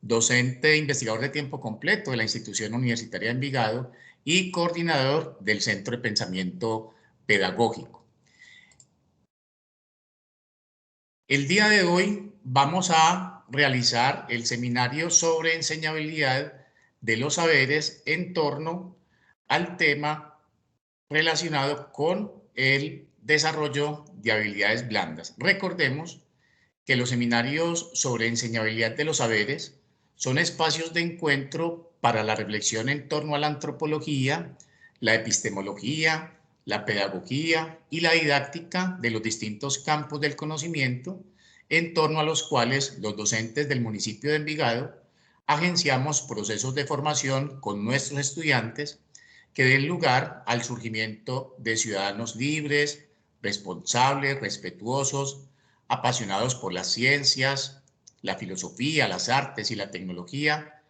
docente e investigador de tiempo completo de la Institución Universitaria de Envigado y coordinador del Centro de Pensamiento Pedagógico. El día de hoy vamos a realizar el seminario sobre enseñabilidad de los saberes en torno al tema relacionado con el desarrollo de habilidades blandas. Recordemos que los seminarios sobre enseñabilidad de los saberes son espacios de encuentro para la reflexión en torno a la antropología, la epistemología, la pedagogía y la didáctica de los distintos campos del conocimiento, en torno a los cuales los docentes del municipio de Envigado agenciamos procesos de formación con nuestros estudiantes que den lugar al surgimiento de ciudadanos libres, responsables, respetuosos, apasionados por las ciencias, la filosofía, las artes y la tecnología,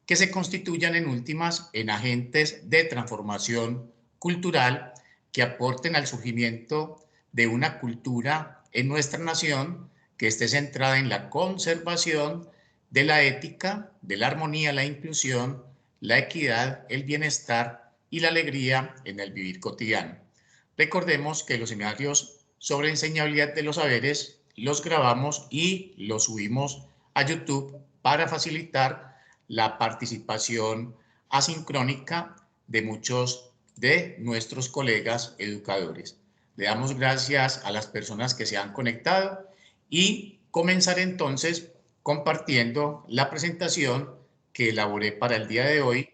que se constituyan en últimas en agentes de transformación cultural que aporten al surgimiento de una cultura en nuestra nación que esté centrada en la conservación de la ética, de la armonía, la inclusión, la equidad, el bienestar y la alegría en el vivir cotidiano. Recordemos que los seminarios sobre enseñabilidad de los saberes los grabamos y los subimos a YouTube para facilitar la participación asincrónica de muchos de nuestros colegas educadores. Le damos gracias a las personas que se han conectado y comenzaré entonces compartiendo la presentación que elaboré para el día de hoy,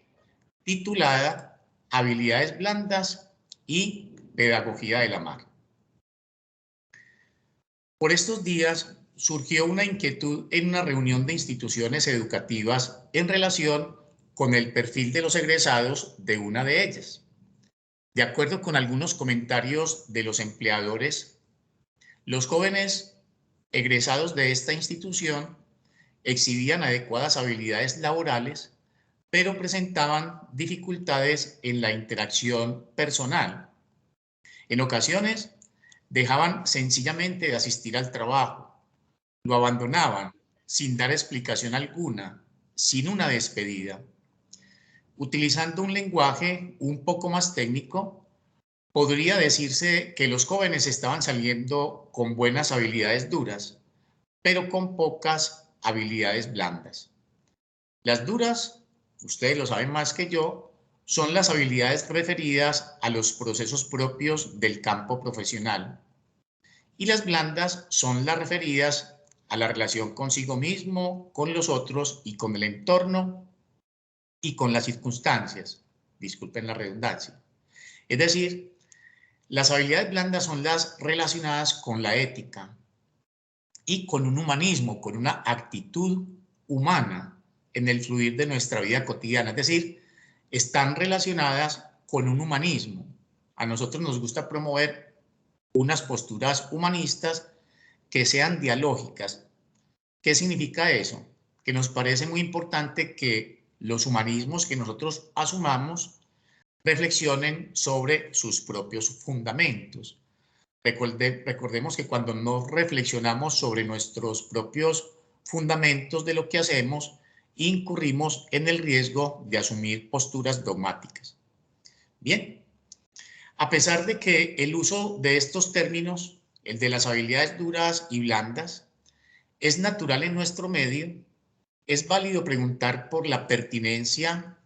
titulada Habilidades blandas y pedagogía de la mar. Por estos días surgió una inquietud en una reunión de instituciones educativas en relación con el perfil de los egresados de una de ellas. De acuerdo con algunos comentarios de los empleadores, los jóvenes egresados de esta institución exhibían adecuadas habilidades laborales, pero presentaban dificultades en la interacción personal. En ocasiones, dejaban sencillamente de asistir al trabajo, lo abandonaban sin dar explicación alguna, sin una despedida. Utilizando un lenguaje un poco más técnico, podría decirse que los jóvenes estaban saliendo con buenas habilidades duras, pero con pocas habilidades blandas. Las duras, ustedes lo saben más que yo, son las habilidades referidas a los procesos propios del campo profesional, y las blandas son las referidas a la relación consigo mismo, con los otros y con el entorno y con las circunstancias. Disculpen la redundancia. Es decir, las habilidades blandas son las relacionadas con la ética y con un humanismo, con una actitud humana en el fluir de nuestra vida cotidiana. Es decir, están relacionadas con un humanismo. A nosotros nos gusta promover unas posturas humanistas que sean dialógicas. ¿Qué significa eso? Que nos parece muy importante que los humanismos que nosotros asumamos reflexionen sobre sus propios fundamentos. Recordemos que cuando no reflexionamos sobre nuestros propios fundamentos de lo que hacemos, incurrimos en el riesgo de asumir posturas dogmáticas. Bien, a pesar de que el uso de estos términos, el de las habilidades duras y blandas, es natural en nuestro medio, es válido preguntar por la pertinencia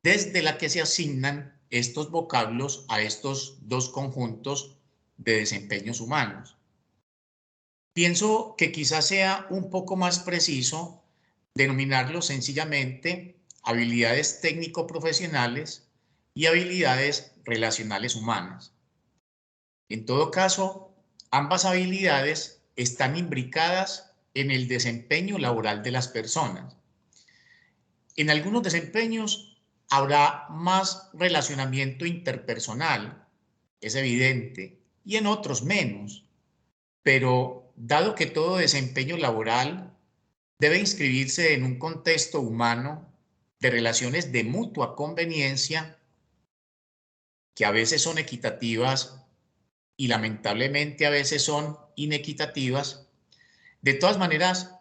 desde la que se asignan estos vocablos a estos dos conjuntos de desempeños humanos. Pienso que quizás sea un poco más preciso denominarlos sencillamente habilidades técnico-profesionales y habilidades relacionales humanas. En todo caso, ambas habilidades están imbricadas en el desempeño laboral de las personas. En algunos desempeños habrá más relacionamiento interpersonal, es evidente, y en otros menos. Pero dado que todo desempeño laboral debe inscribirse en un contexto humano de relaciones de mutua conveniencia, que a veces son equitativas y lamentablemente a veces son inequitativas, de todas maneras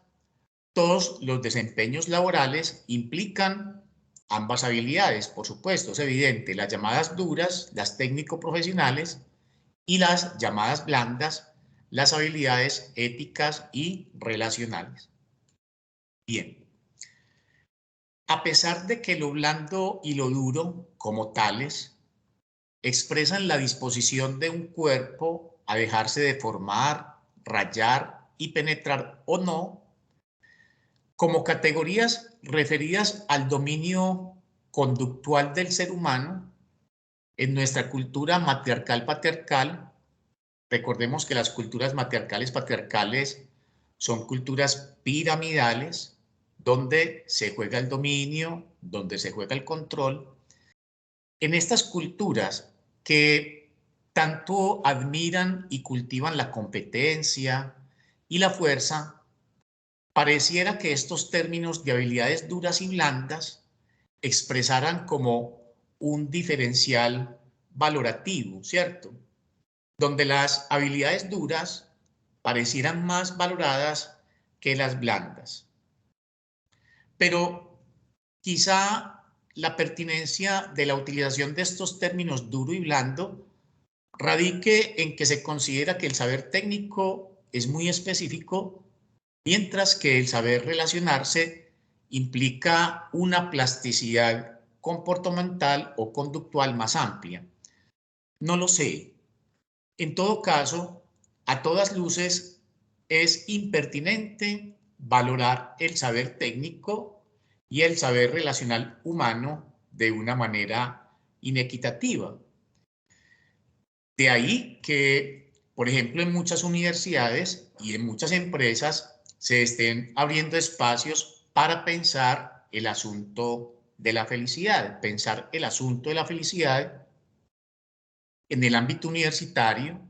todos los desempeños laborales implican ambas habilidades, por supuesto, es evidente, las llamadas duras, las técnico-profesionales, y las llamadas blandas, las habilidades éticas y relacionales. Bien, a pesar de que lo blando y lo duro, como tales, expresan la disposición de un cuerpo a dejarse deformar, rayar y penetrar o no, como categorías referidas al dominio conductual del ser humano, en nuestra cultura matriarcal-patriarcal, recordemos que las culturas matriarcales-patriarcales son culturas piramidales, donde se juega el dominio, donde se juega el control. En estas culturas que tanto admiran y cultivan la competencia y la fuerza, pareciera que estos términos de habilidades duras y blandas expresaran como un diferencial valorativo, ¿cierto? Donde las habilidades duras parecieran más valoradas que las blandas. Pero quizá la pertinencia de la utilización de estos términos duro y blando radique en que se considera que el saber técnico es muy específico, mientras que el saber relacionarse implica una plasticidad comportamental o conductual más amplia. No lo sé. En todo caso, a todas luces, es impertinente valorar el saber técnico y el saber relacional humano de una manera inequitativa. De ahí que, por ejemplo, en muchas universidades y en muchas empresas se estén abriendo espacios para pensar el asunto de la felicidad. Pensar el asunto de la felicidad en el ámbito universitario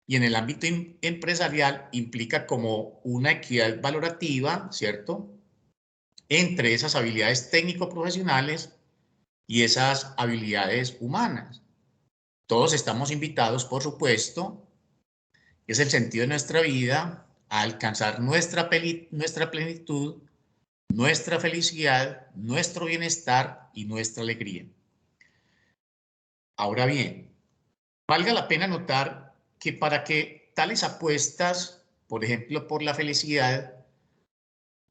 y en el ámbito empresarial implica como una equidad valorativa, ¿cierto?, entre esas habilidades técnico-profesionales y esas habilidades humanas. Todos estamos invitados, por supuesto, es el sentido de nuestra vida, a alcanzar nuestra plenitud, nuestra felicidad, nuestro bienestar y nuestra alegría. Ahora bien, valga la pena notar que para que tales apuestas, por ejemplo, por la felicidad,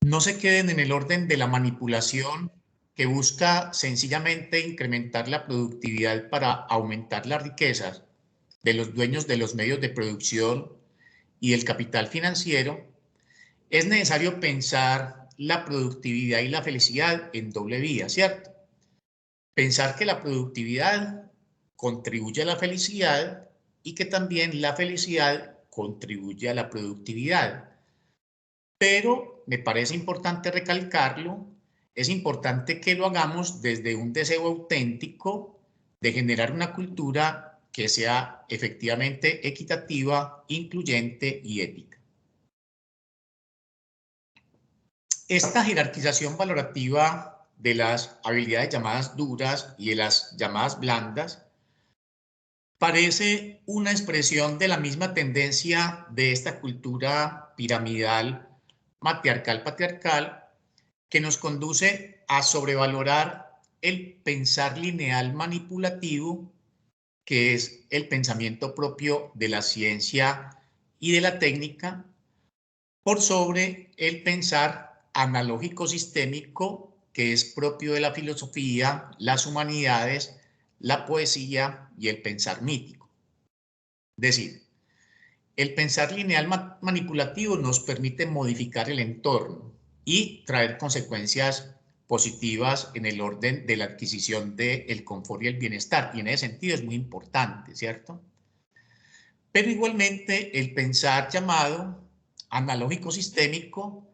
no se queden en el orden de la manipulación que busca sencillamente incrementar la productividad para aumentar las riquezas de los dueños de los medios de producción y el capital financiero, es necesario pensar la productividad y la felicidad en doble vía, ¿cierto? Pensar que la productividad contribuye a la felicidad y que también la felicidad contribuye a la productividad. Pero me parece importante recalcarlo, es importante que lo hagamos desde un deseo auténtico de generar una cultura que sea efectivamente equitativa, incluyente y ética. Esta jerarquización valorativa de las habilidades llamadas duras y de las llamadas blandas parece una expresión de la misma tendencia de esta cultura piramidal, matriarcal, patriarcal, que nos conduce a sobrevalorar el pensar lineal manipulativo, que es el pensamiento propio de la ciencia y de la técnica, por sobre el pensar analógico sistémico, que es propio de la filosofía, las humanidades, la poesía y el pensar mítico. Es decir, el pensar lineal manipulativo nos permite modificar el entorno y traer consecuencias positivas en el orden de la adquisición del confort y el bienestar. Y en ese sentido es muy importante, ¿cierto? Pero igualmente el pensar llamado analógico sistémico,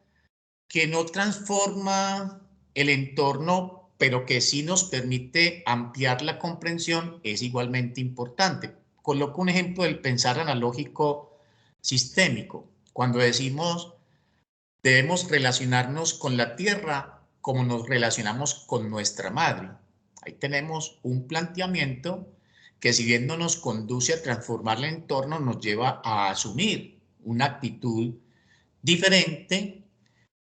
que no transforma el entorno, pero que sí nos permite ampliar la comprensión, es igualmente importante. Coloco un ejemplo del pensar analógico sistémico. Cuando decimos debemos relacionarnos con la Tierra como nos relacionamos con nuestra madre. Ahí tenemos un planteamiento que, si bien no nos conduce a transformar el entorno, nos lleva a asumir una actitud diferente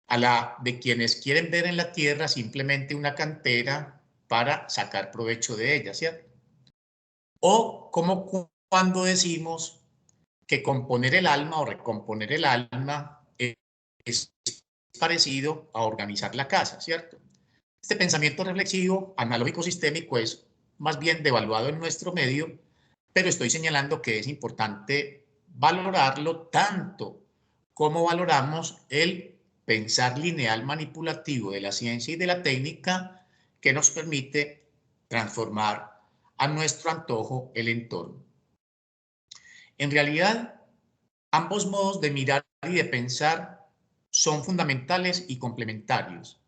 a la de quienes quieren ver en la tierra simplemente una cantera para sacar provecho de ella, ¿cierto? O como cuando decimos que componer el alma o recomponer el alma es parecido a organizar la casa, ¿cierto? Este pensamiento reflexivo, analógico sistémico, es más bien devaluado en nuestro medio, pero estoy señalando que es importante valorarlo tanto como valoramos el pensar lineal manipulativo de la ciencia y de la técnica que nos permite transformar a nuestro antojo el entorno. En realidad, ambos modos de mirar y de pensar son fundamentales y complementarios.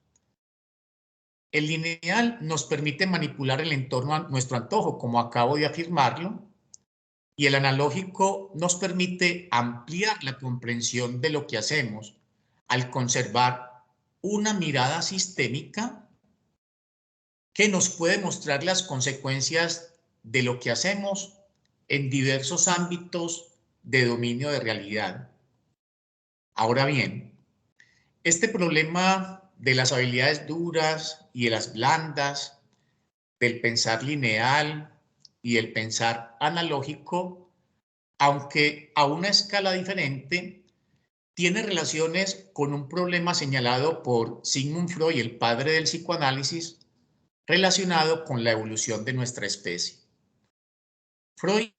El lineal nos permite manipular el entorno a nuestro antojo, como acabo de afirmarlo, y el analógico nos permite ampliar la comprensión de lo que hacemos al conservar una mirada sistémica que nos puede mostrar las consecuencias de lo que hacemos en diversos ámbitos de dominio de realidad. Ahora bien, este problema de las habilidades duras y de las blandas, del pensar lineal y el pensar analógico, aunque a una escala diferente, tiene relaciones con un problema señalado por Sigmund Freud, el padre del psicoanálisis, relacionado con la evolución de nuestra especie. Freud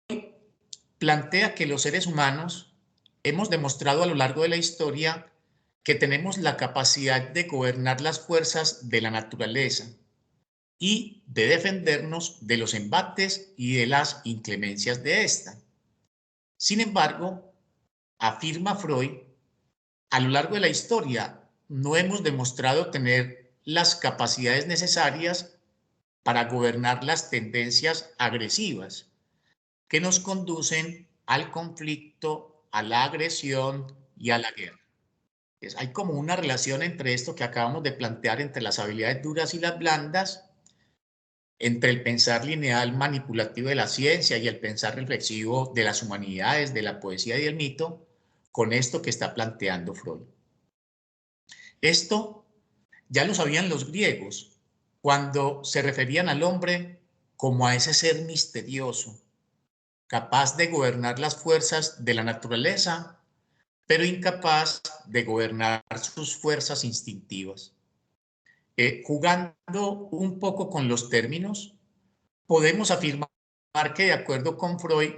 plantea que los seres humanos hemos demostrado a lo largo de la historia que tenemos la capacidad de gobernar las fuerzas de la naturaleza y de defendernos de los embates y de las inclemencias de esta. Sin embargo, afirma Freud, a lo largo de la historia no hemos demostrado tener las capacidades necesarias para gobernar las tendencias agresivas que nos conducen al conflicto, a la agresión y a la guerra. Hay como una relación entre esto que acabamos de plantear, entre las habilidades duras y las blandas, entre el pensar lineal manipulativo de la ciencia y el pensar reflexivo de las humanidades, de la poesía y el mito, con esto que está planteando Freud. Esto ya lo sabían los griegos cuando se referían al hombre como a ese ser misterioso, capaz de gobernar las fuerzas de la naturaleza, pero incapaz de gobernar sus fuerzas instintivas. Jugando un poco con los términos, podemos afirmar que, de acuerdo con Freud,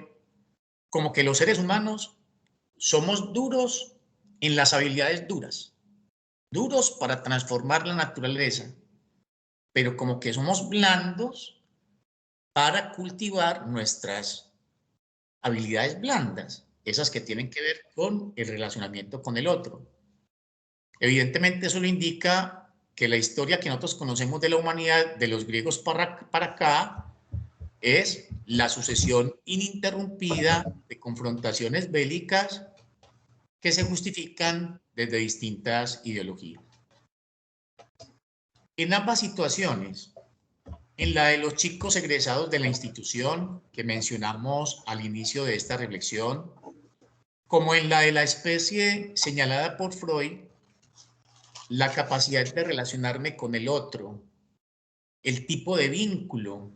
como que los seres humanos somos duros en las habilidades duras, duros para transformar la naturaleza, pero como que somos blandos para cultivar nuestras habilidades blandas, esas que tienen que ver con el relacionamiento con el otro. Evidentemente eso lo indica que la historia que nosotros conocemos de la humanidad, de los griegos para acá, es la sucesión ininterrumpida de confrontaciones bélicas que se justifican desde distintas ideologías. En ambas situaciones, en la de los chicos egresados de la institución que mencionamos al inicio de esta reflexión, como en la de la especie señalada por Freud, la capacidad de relacionarme con el otro, el tipo de vínculo,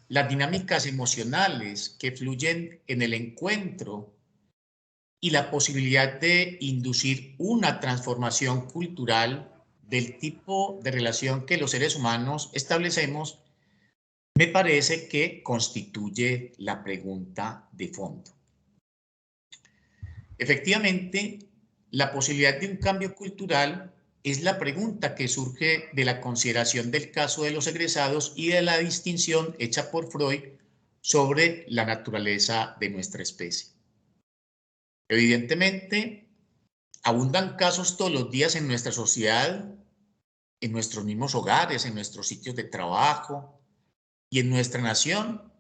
las dinámicas emocionales que fluyen en el encuentro y la posibilidad de inducir una transformación cultural del tipo de relación que los seres humanos establecemos, me parece que constituye la pregunta de fondo. Efectivamente, la posibilidad de un cambio cultural es la pregunta que surge de la consideración del caso de los egresados y de la distinción hecha por Freud sobre la naturaleza de nuestra especie. Evidentemente, abundan casos todos los días en nuestra sociedad, en nuestros mismos hogares, en nuestros sitios de trabajo y en nuestra nación,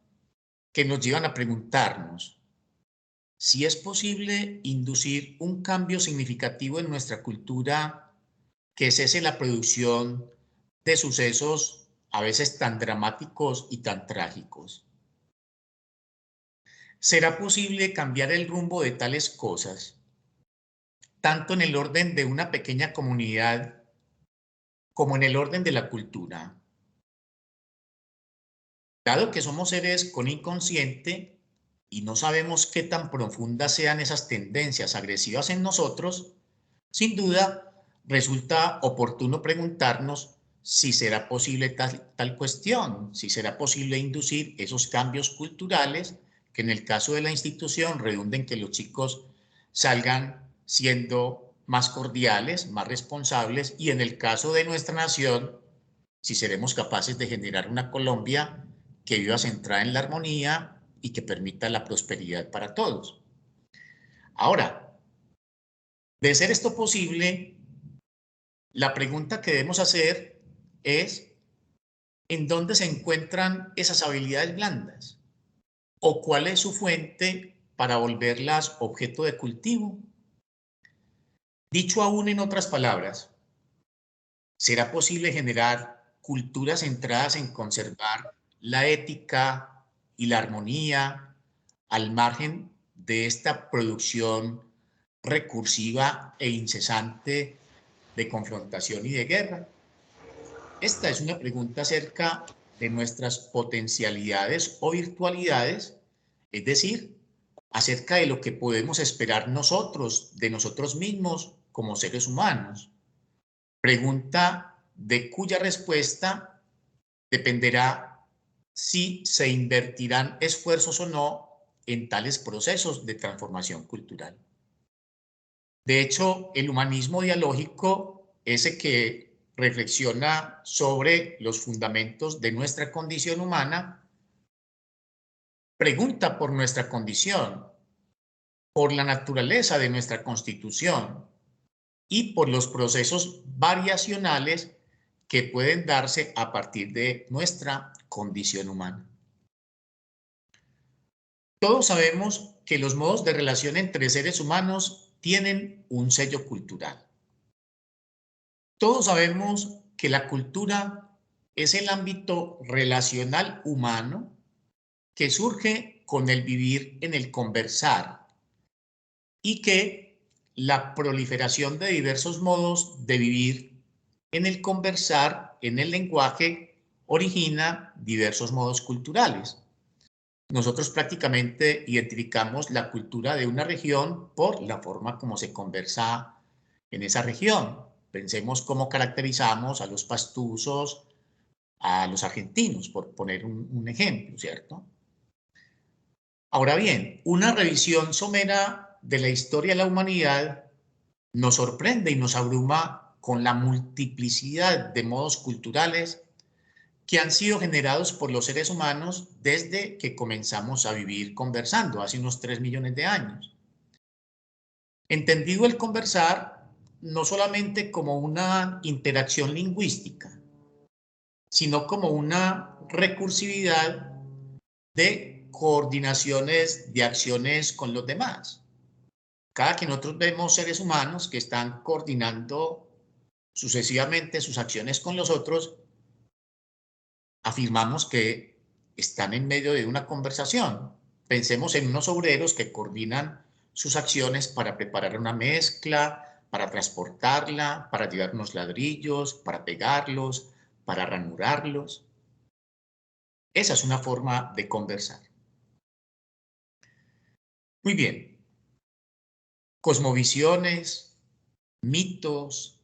que nos llevan a preguntarnos si es posible inducir un cambio significativo en nuestra cultura que cese la producción de sucesos a veces tan dramáticos y tan trágicos. ¿Será posible cambiar el rumbo de tales cosas? tanto en el orden de una pequeña comunidad como en el orden de la cultura. Dado que somos seres con inconsciente y no sabemos qué tan profundas sean esas tendencias agresivas en nosotros, sin duda resulta oportuno preguntarnos si será posible tal cuestión, si será posible inducir esos cambios culturales que en el caso de la institución redunden en que los chicos salgan siendo más cordiales, más responsables, y en el caso de nuestra nación, si seremos capaces de generar una Colombia que viva centrada en la armonía y que permita la prosperidad para todos. Ahora, de ser esto posible, la pregunta que debemos hacer es, ¿en dónde se encuentran esas habilidades blandas? ¿O cuál es su fuente para volverlas objeto de cultivo? Dicho aún en otras palabras, ¿será posible generar culturas centradas en conservar la ética y la armonía al margen de esta producción recursiva e incesante de confrontación y de guerra? Esta es una pregunta acerca de nuestras potencialidades o virtualidades, es decir, acerca de lo que podemos esperar nosotros, de nosotros mismos como seres humanos. Pregunta de cuya respuesta dependerá si se invertirán esfuerzos o no en tales procesos de transformación cultural. De hecho, el humanismo dialógico, ese que reflexiona sobre los fundamentos de nuestra condición humana, pregunta por nuestra condición, por la naturaleza de nuestra constitución y por los procesos variacionales que pueden darse a partir de nuestra condición humana. Todos sabemos que los modos de relación entre seres humanos tienen un sello cultural. Todos sabemos que la cultura es el ámbito relacional humano que surge con el vivir en el conversar y que la proliferación de diversos modos de vivir en el conversar, en el lenguaje, origina diversos modos culturales. Nosotros prácticamente identificamos la cultura de una región por la forma como se conversa en esa región. Pensemos cómo caracterizamos a los pastusos, a los argentinos, por poner un ejemplo, ¿cierto? Ahora bien, una revisión somera de la historia de la humanidad nos sorprende y nos abruma con la multiplicidad de modos culturales que han sido generados por los seres humanos desde que comenzamos a vivir conversando, hace unos 3 millones de años. Entendido el conversar no solamente como una interacción lingüística, sino como una recursividad de coordinaciones de acciones con los demás. Cada que nosotros vemos seres humanos que están coordinando sucesivamente sus acciones con los otros, afirmamos que están en medio de una conversación. Pensemos en unos obreros que coordinan sus acciones para preparar una mezcla, para transportarla, para llevar unos ladrillos, para pegarlos, para ranurarlos. Esa es una forma de conversar. Muy bien. Cosmovisiones, mitos,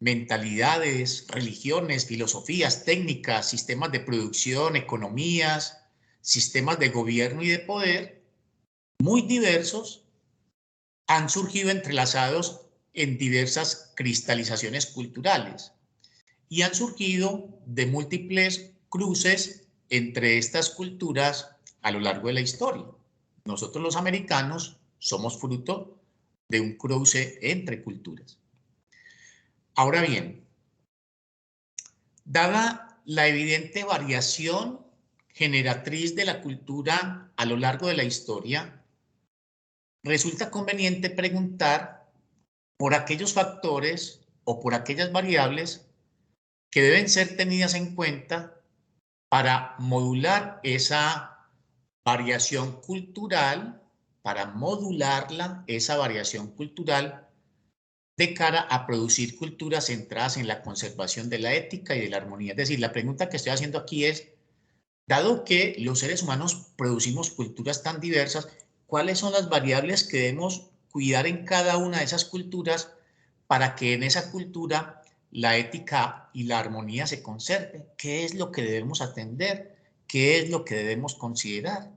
mentalidades, religiones, filosofías, técnicas, sistemas de producción, economías, sistemas de gobierno y de poder, muy diversos, han surgido entrelazados en diversas cristalizaciones culturales y han surgido de múltiples cruces entre estas culturas a lo largo de la historia. Nosotros los americanos somos fruto de un cruce entre culturas. Ahora bien, dada la evidente variación generatriz de la cultura a lo largo de la historia, resulta conveniente preguntar por aquellos factores o por aquellas variables que deben ser tenidas en cuenta para modular esa variación cultural, para modularla, esa variación cultural, de cara a producir culturas centradas en la conservación de la ética y de la armonía. Es decir, la pregunta que estoy haciendo aquí es, dado que los seres humanos producimos culturas tan diversas, ¿cuáles son las variables que debemos cuidar en cada una de esas culturas para que en esa cultura la ética y la armonía se conserven? ¿Qué es lo que debemos atender? ¿Qué es lo que debemos considerar?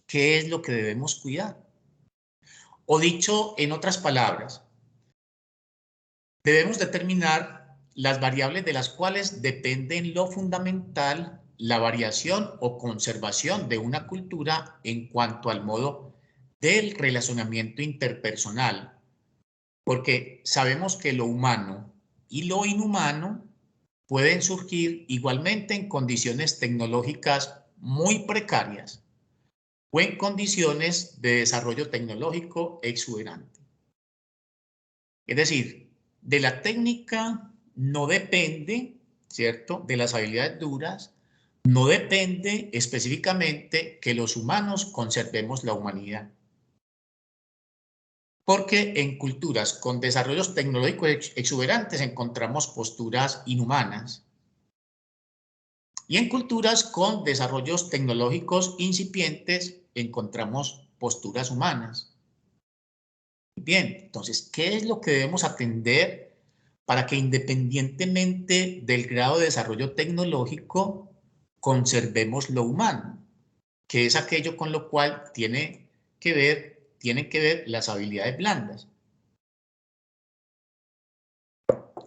¿Qué es lo que debemos cuidar? O dicho en otras palabras, debemos determinar las variables de las cuales dependen lo fundamental, la variación o conservación de una cultura en cuanto al modo del relacionamiento interpersonal, porque sabemos que lo humano y lo inhumano pueden surgir igualmente en condiciones tecnológicas muy precarias o en condiciones de desarrollo tecnológico exuberante. Es decir, de la técnica no depende, ¿cierto?, de las habilidades duras, no depende específicamente que los humanos conservemos la humanidad. Porque en culturas con desarrollos tecnológicos exuberantes encontramos posturas inhumanas y en culturas con desarrollos tecnológicos incipientes encontramos posturas humanas. Bien, entonces, ¿qué es lo que debemos atender para que independientemente del grado de desarrollo tecnológico conservemos lo humano? Que es aquello con lo cual tienen que ver las habilidades blandas.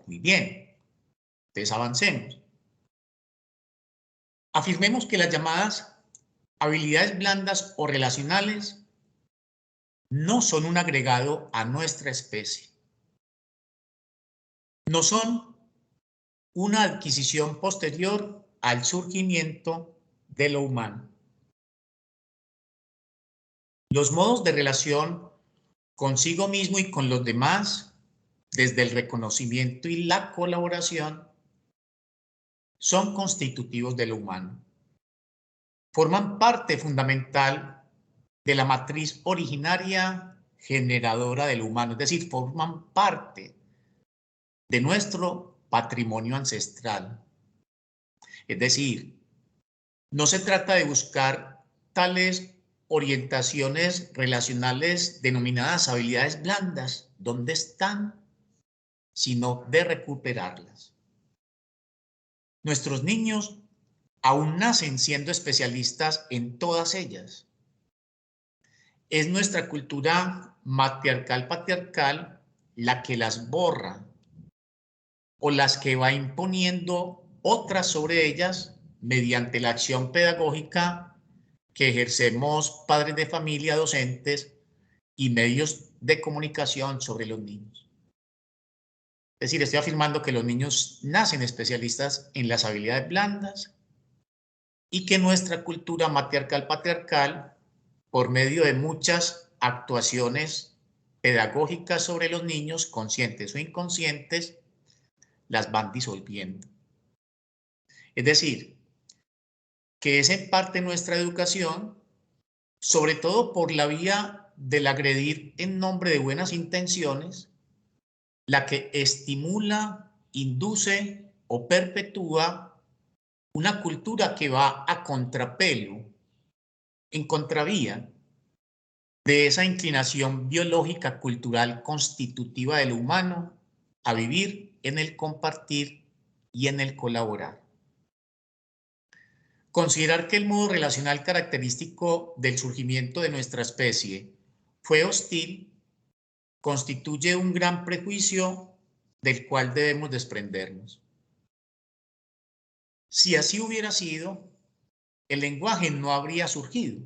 Muy bien, entonces avancemos. Afirmemos que las llamadas habilidades blandas o relacionales no son un agregado a nuestra especie. No son una adquisición posterior al surgimiento de lo humano. Los modos de relación consigo mismo y con los demás, desde el reconocimiento y la colaboración, son constitutivos de lo humano. Forman parte fundamental de la matriz originaria generadora del humano, es decir, forman parte de nuestro patrimonio ancestral. Es decir, no se trata de buscar tales orientaciones relacionales denominadas habilidades blandas, ¿dónde están? Sino de recuperarlas. Nuestros niños aún nacen siendo especialistas en todas ellas. Es nuestra cultura matriarcal-patriarcal la que las borra o las que va imponiendo otras sobre ellas mediante la acción pedagógica que ejercemos padres de familia, docentes y medios de comunicación sobre los niños. Es decir, estoy afirmando que los niños nacen especialistas en las habilidades blandas y que nuestra cultura matriarcal-patriarcal, por medio de muchas actuaciones pedagógicas sobre los niños, conscientes o inconscientes, las van disolviendo. Es decir, que es en parte nuestra educación, sobre todo por la vía del agredir en nombre de buenas intenciones, la que estimula, induce o perpetúa una cultura que va a contrapelo, en contravía de esa inclinación biológica cultural constitutiva del humano a vivir en el compartir y en el colaborar. Considerar que el modo relacional característico del surgimiento de nuestra especie fue hostil constituye un gran prejuicio del cual debemos desprendernos. Si así hubiera sido, el lenguaje no habría surgido,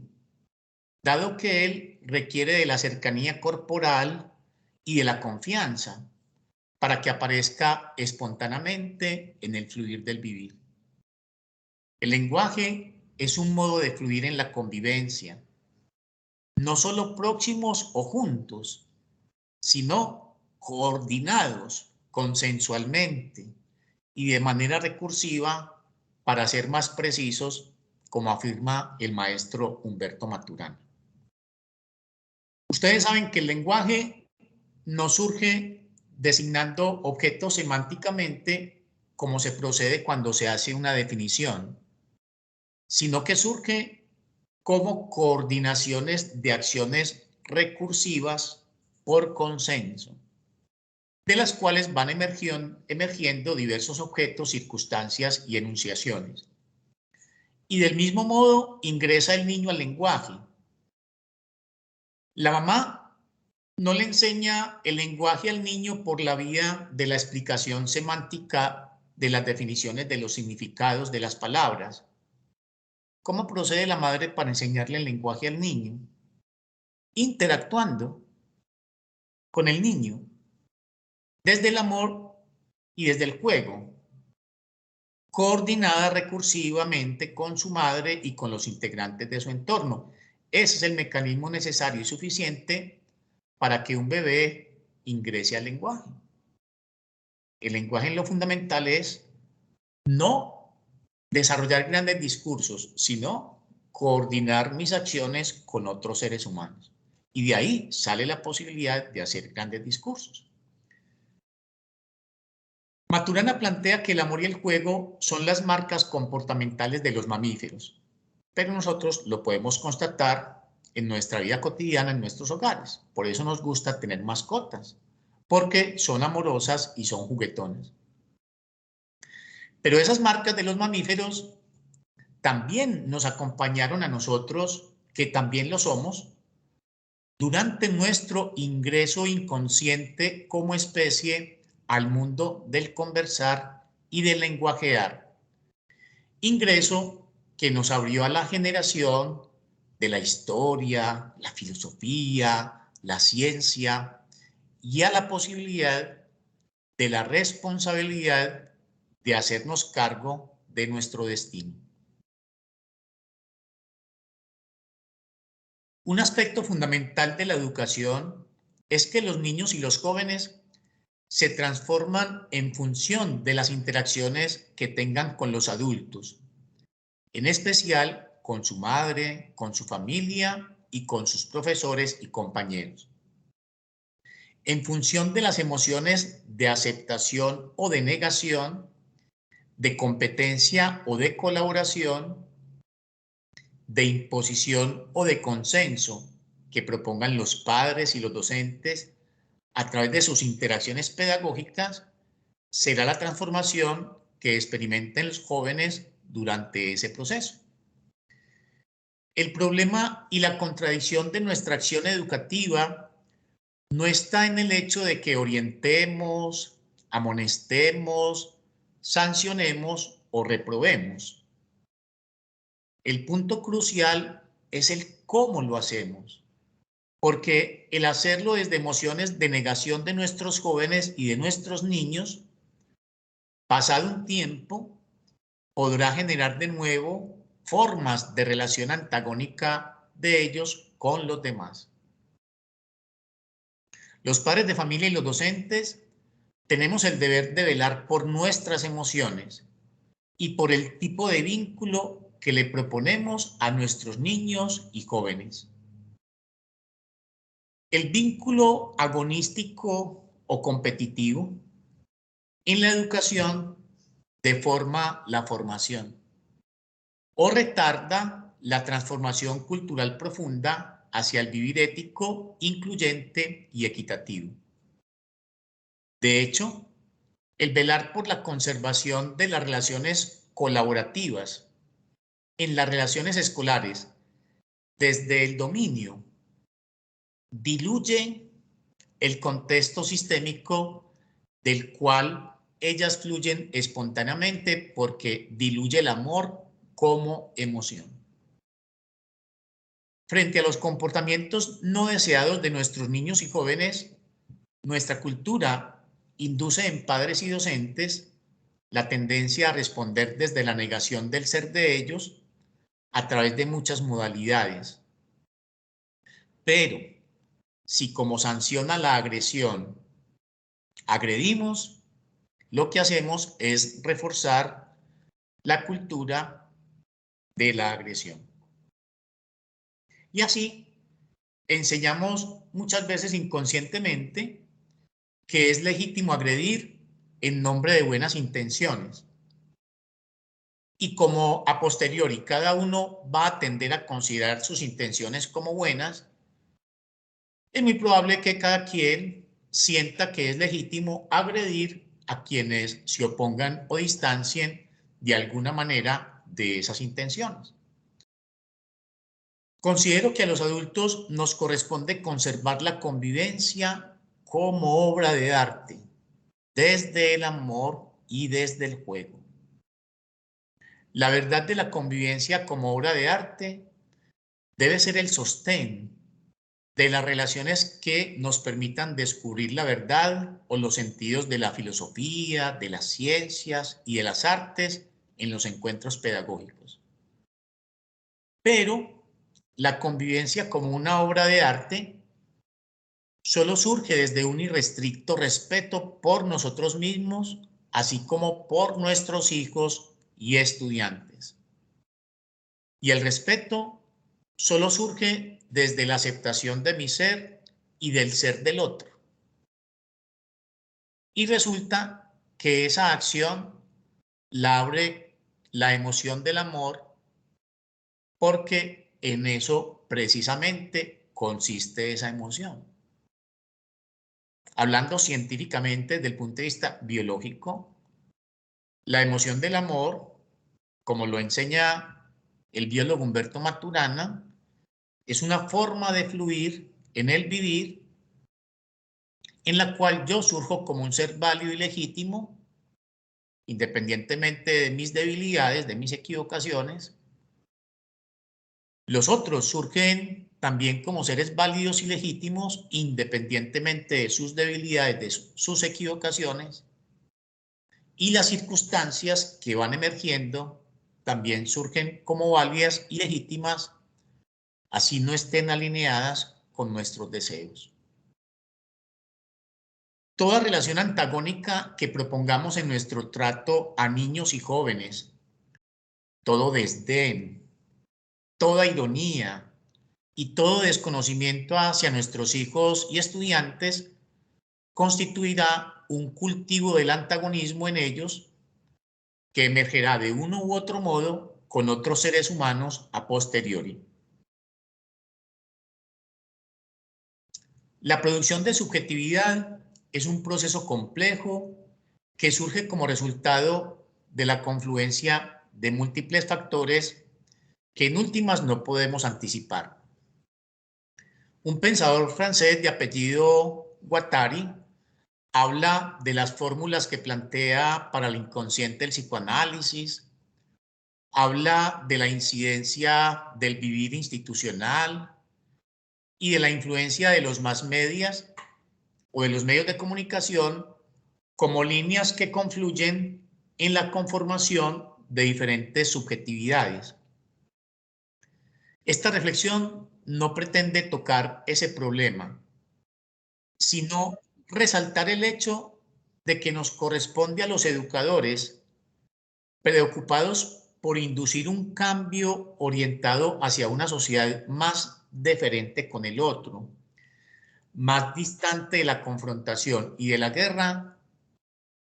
dado que él requiere de la cercanía corporal y de la confianza para que aparezca espontáneamente en el fluir del vivir. El lenguaje es un modo de fluir en la convivencia, no solo próximos o juntos, sino coordinados consensualmente y de manera recursiva, para ser más precisos, como afirma el maestro Humberto Maturana. Ustedes saben que el lenguaje no surge designando objetos semánticamente como se procede cuando se hace una definición, sino que surge como coordinaciones de acciones recursivas por consenso, de las cuales van emergiendo diversos objetos, circunstancias y enunciaciones. Y del mismo modo ingresa el niño al lenguaje. La mamá no le enseña el lenguaje al niño por la vía de la explicación semántica de las definiciones de los significados de las palabras. ¿Cómo procede la madre para enseñarle el lenguaje al niño? Interactuando con el niño desde el amor y desde el juego, coordinada recursivamente con su madre y con los integrantes de su entorno. Ese es el mecanismo necesario y suficiente para que un bebé ingrese al lenguaje. El lenguaje en lo fundamental es no desarrollar grandes discursos, sino coordinar mis acciones con otros seres humanos. Y de ahí sale la posibilidad de hacer grandes discursos. Maturana plantea que el amor y el juego son las marcas comportamentales de los mamíferos, pero nosotros lo podemos constatar en nuestra vida cotidiana, en nuestros hogares. Por eso nos gusta tener mascotas, porque son amorosas y son juguetonas. Pero esas marcas de los mamíferos también nos acompañaron a nosotros, que también lo somos, durante nuestro ingreso inconsciente como especie al mundo del conversar y del lenguajear. Ingreso que nos abrió a la generación de la historia, la filosofía, la ciencia y a la posibilidad de la responsabilidad de hacernos cargo de nuestro destino. Un aspecto fundamental de la educación es que los niños y los jóvenes se transforman en función de las interacciones que tengan con los adultos, en especial con su madre, con su familia y con sus profesores y compañeros. En función de las emociones de aceptación o de negación, de competencia o de colaboración, de imposición o de consenso que propongan los padres y los docentes a través de sus interacciones pedagógicas, será la transformación que experimenten los jóvenes durante ese proceso. El problema y la contradicción de nuestra acción educativa no está en el hecho de que orientemos, amonestemos, sancionemos o reprobemos. El punto crucial es el cómo lo hacemos, porque el hacerlo desde emociones de negación de nuestros jóvenes y de nuestros niños, pasado un tiempo, podrá generar de nuevo formas de relación antagónica de ellos con los demás. Los padres de familia y los docentes tenemos el deber de velar por nuestras emociones y por el tipo de vínculo que le proponemos a nuestros niños y jóvenes. El vínculo agonístico o competitivo en la educación deforma la formación o retarda la transformación cultural profunda hacia el vivir ético, incluyente y equitativo. De hecho, el velar por la conservación de las relaciones colaborativas en las relaciones escolares desde el dominio diluye el contexto sistémico del cual ellas fluyen espontáneamente porque diluye el amor como emoción. Frente a los comportamientos no deseados de nuestros niños y jóvenes, nuestra cultura induce en padres y docentes la tendencia a responder desde la negación del ser de ellos a través de muchas modalidades. Pero si como sanción a la agresión agredimos, lo que hacemos es reforzar la cultura de la agresión. Y así enseñamos muchas veces inconscientemente que es legítimo agredir en nombre de buenas intenciones. Y como a posteriori cada uno va a tender a considerar sus intenciones como buenas, es muy probable que cada quien sienta que es legítimo agredir a quienes se opongan o distancien de alguna manera de esas intenciones. Considero que a los adultos nos corresponde conservar la convivencia como obra de arte, desde el amor y desde el juego. La verdad de la convivencia como obra de arte debe ser el sostén de las relaciones que nos permitan descubrir la verdad o los sentidos de la filosofía, de las ciencias y de las artes en los encuentros pedagógicos. Pero la convivencia como una obra de arte solo surge desde un irrestricto respeto por nosotros mismos, así como por nuestros hijos y estudiantes. Y el respeto solo surge desde la aceptación de mi ser y del ser del otro. Y resulta que esa acción la abre la emoción del amor, porque en eso precisamente consiste esa emoción. Hablando científicamente desde el punto de vista biológico, la emoción del amor, como lo enseña el biólogo Humberto Maturana, es una forma de fluir en el vivir en la cual yo surjo como un ser válido y legítimo, independientemente de mis debilidades, de mis equivocaciones. Los otros surgen también como seres válidos y legítimos, independientemente de sus debilidades, de sus equivocaciones. Y las circunstancias que van emergiendo también surgen como válidas y legítimas, así no estén alineadas con nuestros deseos. Toda relación antagónica que propongamos en nuestro trato a niños y jóvenes, todo desdén, toda ironía y todo desconocimiento hacia nuestros hijos y estudiantes constituirá un cultivo del antagonismo en ellos que emergerá de uno u otro modo con otros seres humanos a posteriori. La producción de subjetividad es un proceso complejo que surge como resultado de la confluencia de múltiples factores que en últimas no podemos anticipar. Un pensador francés de apellido Guattari habla de las fórmulas que plantea para el inconsciente el psicoanálisis, habla de la incidencia del vivir institucional y de la influencia de los más medias o de los medios de comunicación como líneas que confluyen en la conformación de diferentes subjetividades. Esta reflexión no pretende tocar ese problema, sino resaltar el hecho de que nos corresponde a los educadores, preocupados por inducir un cambio orientado hacia una sociedad más deferente con el otro, más distante de la confrontación y de la guerra,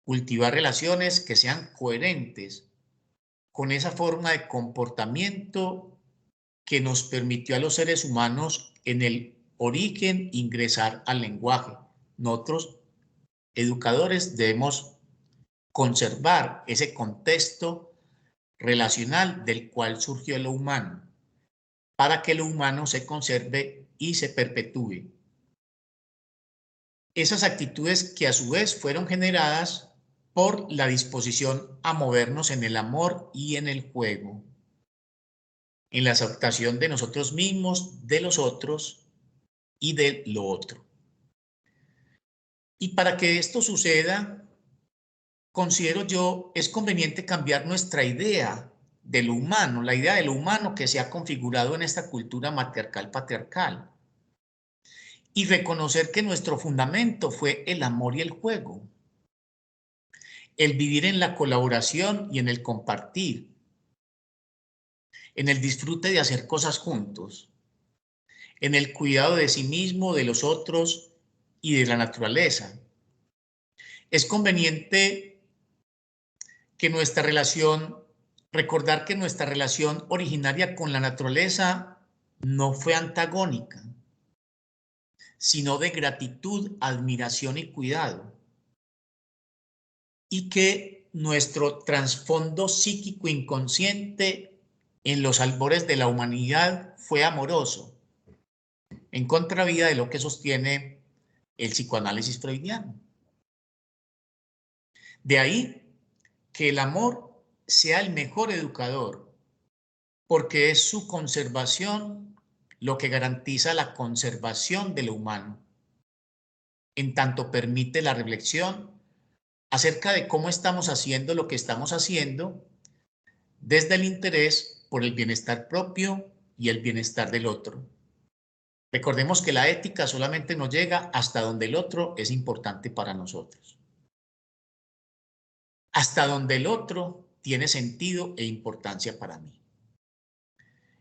cultivar relaciones que sean coherentes con esa forma de comportamiento que nos permitió a los seres humanos en el origen ingresar al lenguaje. Nosotros, educadores, debemos conservar ese contexto relacional del cual surgió lo humano, para que lo humano se conserve y se perpetúe. Esas actitudes que a su vez fueron generadas por la disposición a movernos en el amor y en el juego, en la aceptación de nosotros mismos, de los otros y de lo otro. Y para que esto suceda, considero yo, es conveniente cambiar nuestra idea de lo humano, la idea de lo humano que se ha configurado en esta cultura matriarcal-patriarcal, y reconocer que nuestro fundamento fue el amor y el juego, el vivir en la colaboración y en el compartir, en el disfrute de hacer cosas juntos, en el cuidado de sí mismo, de los otros y de la naturaleza, Es conveniente que recordar que nuestra relación originaria con la naturaleza no fue antagónica, sino de gratitud, admiración y cuidado. Y que nuestro trasfondo psíquico inconsciente en los albores de la humanidad fue amoroso, en contravía de lo que sostiene el psicoanálisis freudiano. De ahí que el amor sea el mejor educador, porque es su conservación lo que garantiza la conservación de lo humano, en tanto permite la reflexión acerca de cómo estamos haciendo lo que estamos haciendo desde el interés por el bienestar propio y el bienestar del otro. Recordemos que la ética solamente nos llega hasta donde el otro es importante para nosotros. Hasta donde el otro tiene sentido e importancia para mí.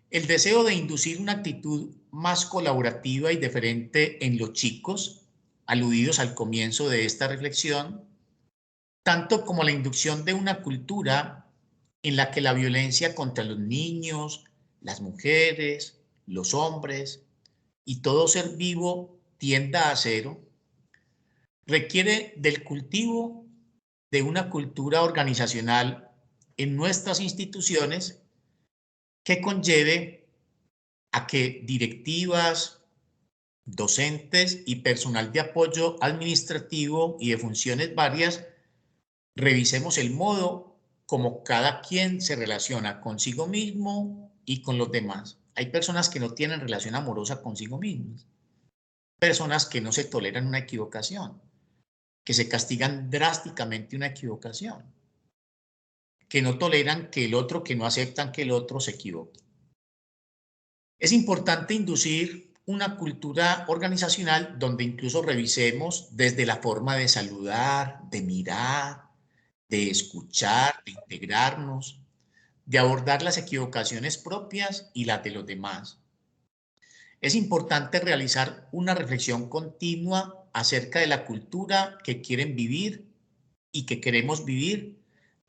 El deseo de inducir una actitud más colaborativa y diferente en los chicos, aludidos al comienzo de esta reflexión, tanto como la inducción de una cultura en la que la violencia contra los niños, las mujeres, los hombres y todo ser vivo tienda a cero, requiere del cultivo de una cultura organizacional en nuestras instituciones que conlleve a que directivas, docentes y personal de apoyo administrativo y de funciones varias revisemos el modo como cada quien se relaciona consigo mismo y con los demás. Hay personas que no tienen relación amorosa consigo mismas, personas que no se toleran una equivocación, que se castigan drásticamente una equivocación, que no toleran que el otro, que no aceptan que el otro se equivoque. Es importante inducir una cultura organizacional donde incluso revisemos desde la forma de saludar, de mirar, de escuchar, de integrarnos, de abordar las equivocaciones propias y las de los demás. Es importante realizar una reflexión continua acerca de la cultura que quieren vivir y que queremos vivir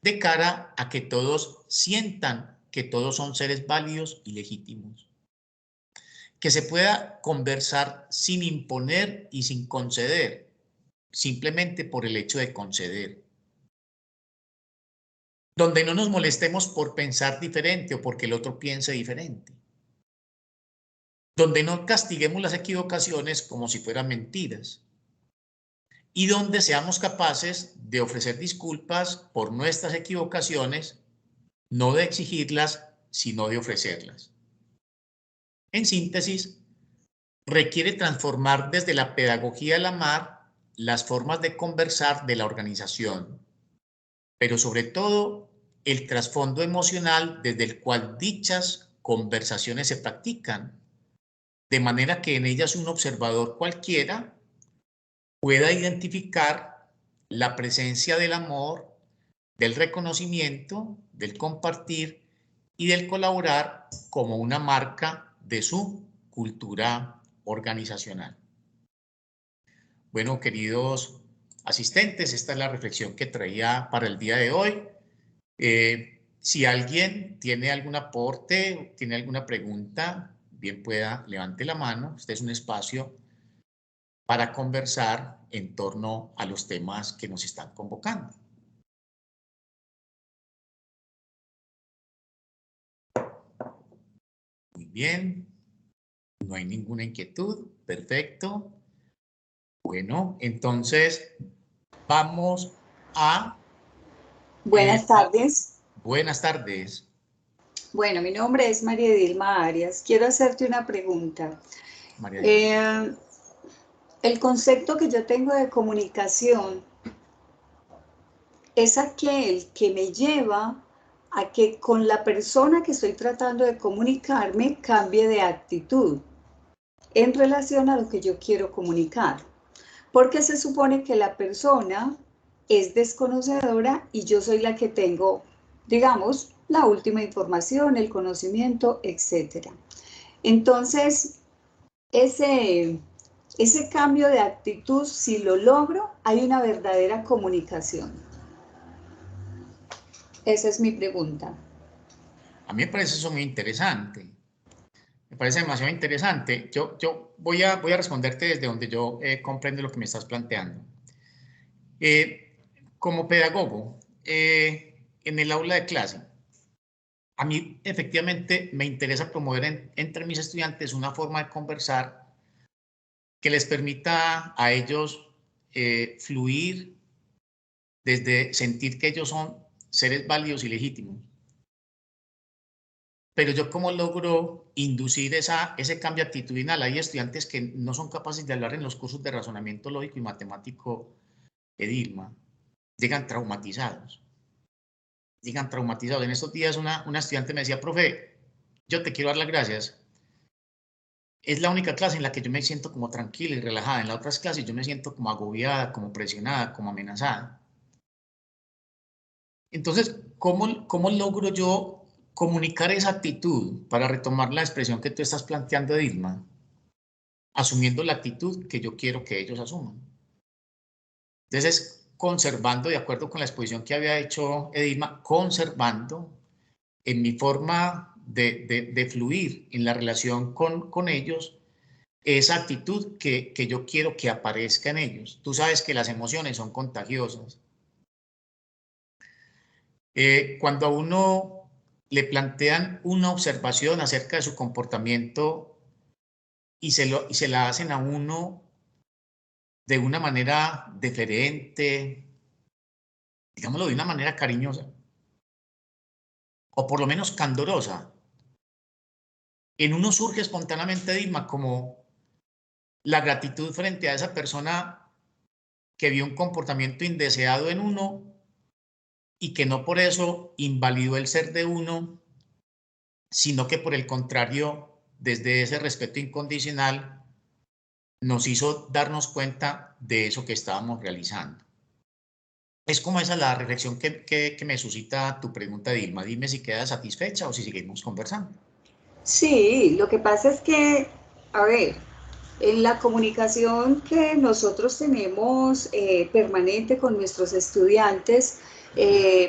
de cara a que todos sientan que todos son seres válidos y legítimos. Que se pueda conversar sin imponer y sin conceder, simplemente por el hecho de conceder. Donde no nos molestemos por pensar diferente o porque el otro piense diferente. Donde no castiguemos las equivocaciones como si fueran mentiras. Y donde seamos capaces de ofrecer disculpas por nuestras equivocaciones, no de exigirlas, sino de ofrecerlas. En síntesis, requiere transformar desde la pedagogía del amar las formas de conversar de la organización, pero sobre todo el trasfondo emocional desde el cual dichas conversaciones se practican, de manera que en ellas un observador cualquiera pueda identificar la presencia del amor, del reconocimiento, del compartir y del colaborar como una marca de su cultura organizacional. Bueno, queridos asistentes, esta es la reflexión que traía para el día de hoy. Si alguien tiene algún aporte, tiene alguna pregunta, bien pueda, levante la mano. Este es un espacio para conversar en torno a los temas que nos están convocando. Muy bien, no hay ninguna inquietud, perfecto. Bueno, entonces vamos a... Buenas tardes. Buenas tardes. Bueno, mi nombre es María Dilma Arias. Quiero hacerte una pregunta. María el concepto que yo tengo de comunicación es aquel que me lleva a que con la persona que estoy tratando de comunicarme cambie de actitud en relación a lo que yo quiero comunicar. Porque se supone que la persona es desconocedora y yo soy la que tengo, digamos, la última información, el conocimiento, etc. Entonces, ese cambio de actitud, si lo logro, hay una verdadera comunicación. Esa es mi pregunta. A mí me parece eso muy interesante. Me parece demasiado interesante. Yo voy a responderte desde donde yo comprendo lo que me estás planteando. Como pedagogo, en el aula de clase, a mí efectivamente me interesa promover entre mis estudiantes una forma de conversar que les permita a ellos fluir desde sentir que ellos son seres válidos y legítimos. Pero yo cómo logro inducir ese cambio actitudinal. Hay estudiantes que no son capaces de hablar en los cursos de razonamiento lógico y matemático Edilma. Llegan traumatizados. Llegan traumatizados. En estos días una estudiante me decía, profe, yo te quiero dar las gracias. Es la única clase en la que yo me siento como tranquila y relajada. En las otras clases yo me siento como agobiada, como presionada, como amenazada. Entonces, ¿cómo logro yo comunicar esa actitud para retomar la expresión que tú estás planteando, Edilma? Asumiendo la actitud que yo quiero que ellos asuman. Entonces, conservando, de acuerdo con la exposición que había hecho Edilma, conservando en mi forma de fluir en la relación con ellos, esa actitud que yo quiero que aparezca en ellos. Tú sabes que las emociones son contagiosas. Cuando a uno le plantean una observación acerca de su comportamiento y se la hacen a uno de una manera deferente, digámoslo de una manera cariñosa, o por lo menos candorosa, en uno surge espontáneamente, Dilma, como la gratitud frente a esa persona que vio un comportamiento indeseado en uno y que no por eso invalidó el ser de uno, sino que por el contrario, desde ese respeto incondicional, nos hizo darnos cuenta de eso que estábamos realizando. Es como esa la reflexión que me suscita tu pregunta, Dilma. Dime si quedas satisfecha o si seguimos conversando. Sí, lo que pasa es que, a ver, en la comunicación que nosotros tenemos permanente con nuestros estudiantes,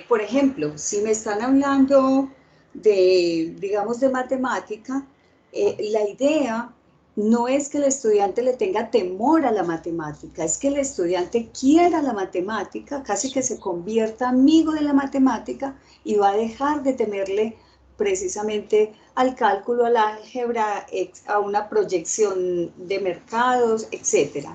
por ejemplo, si me están hablando de, digamos, de matemática, la idea no es que el estudiante le tenga temor a la matemática, es que el estudiante quiera la matemática, casi que se convierta amigo de la matemática y va a dejar de temerle precisamente al cálculo, al álgebra, a una proyección de mercados, etc.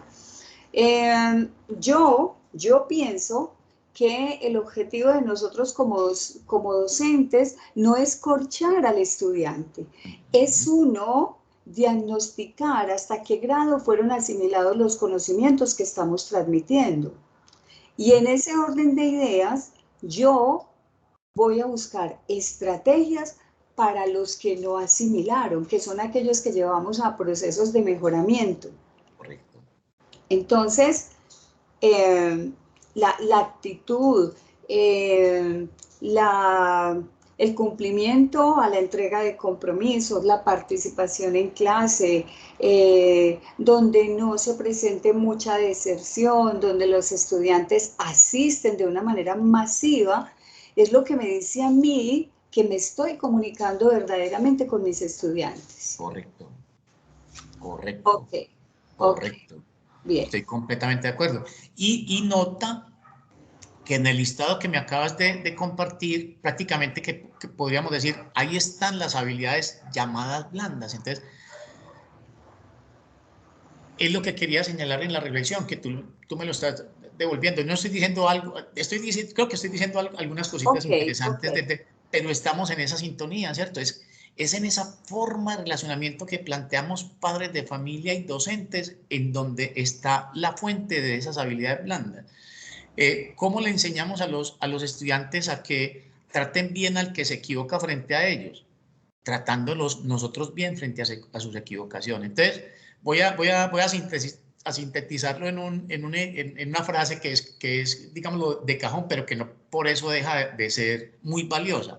Yo pienso que el objetivo de nosotros como docentes no es corchar al estudiante, es uno diagnosticar hasta qué grado fueron asimilados los conocimientos que estamos transmitiendo. Y en ese orden de ideas, yo voy a buscar estrategias para los que no asimilaron, que son aquellos que llevamos a procesos de mejoramiento. Correcto. Entonces, la actitud, el cumplimiento a la entrega de compromisos, la participación en clase, donde no se presente mucha deserción, donde los estudiantes asisten de una manera masiva, es lo que me dice a mí que me estoy comunicando verdaderamente con mis estudiantes. Correcto. Correcto. Ok. Correcto. Bien. Estoy completamente de acuerdo. Y nota que en el listado que me acabas de compartir, prácticamente que podríamos decir, ahí están las habilidades llamadas blandas. Entonces, es lo que quería señalar en la reflexión, que tú me lo estás devolviendo. No estoy diciendo algo, creo que estoy diciendo algunas cositas interesantes, pero estamos en esa sintonía, ¿cierto? Es en esa forma de relacionamiento que planteamos padres de familia y docentes, en donde está la fuente de esas habilidades blandas. ¿Cómo le enseñamos a los estudiantes a que traten bien al que se equivoca frente a ellos? Tratándolos nosotros bien frente a sus equivocaciones. Entonces, voy a sintetizarlo en una frase que es, digámoslo, de cajón, pero que no por eso deja de ser muy valiosa.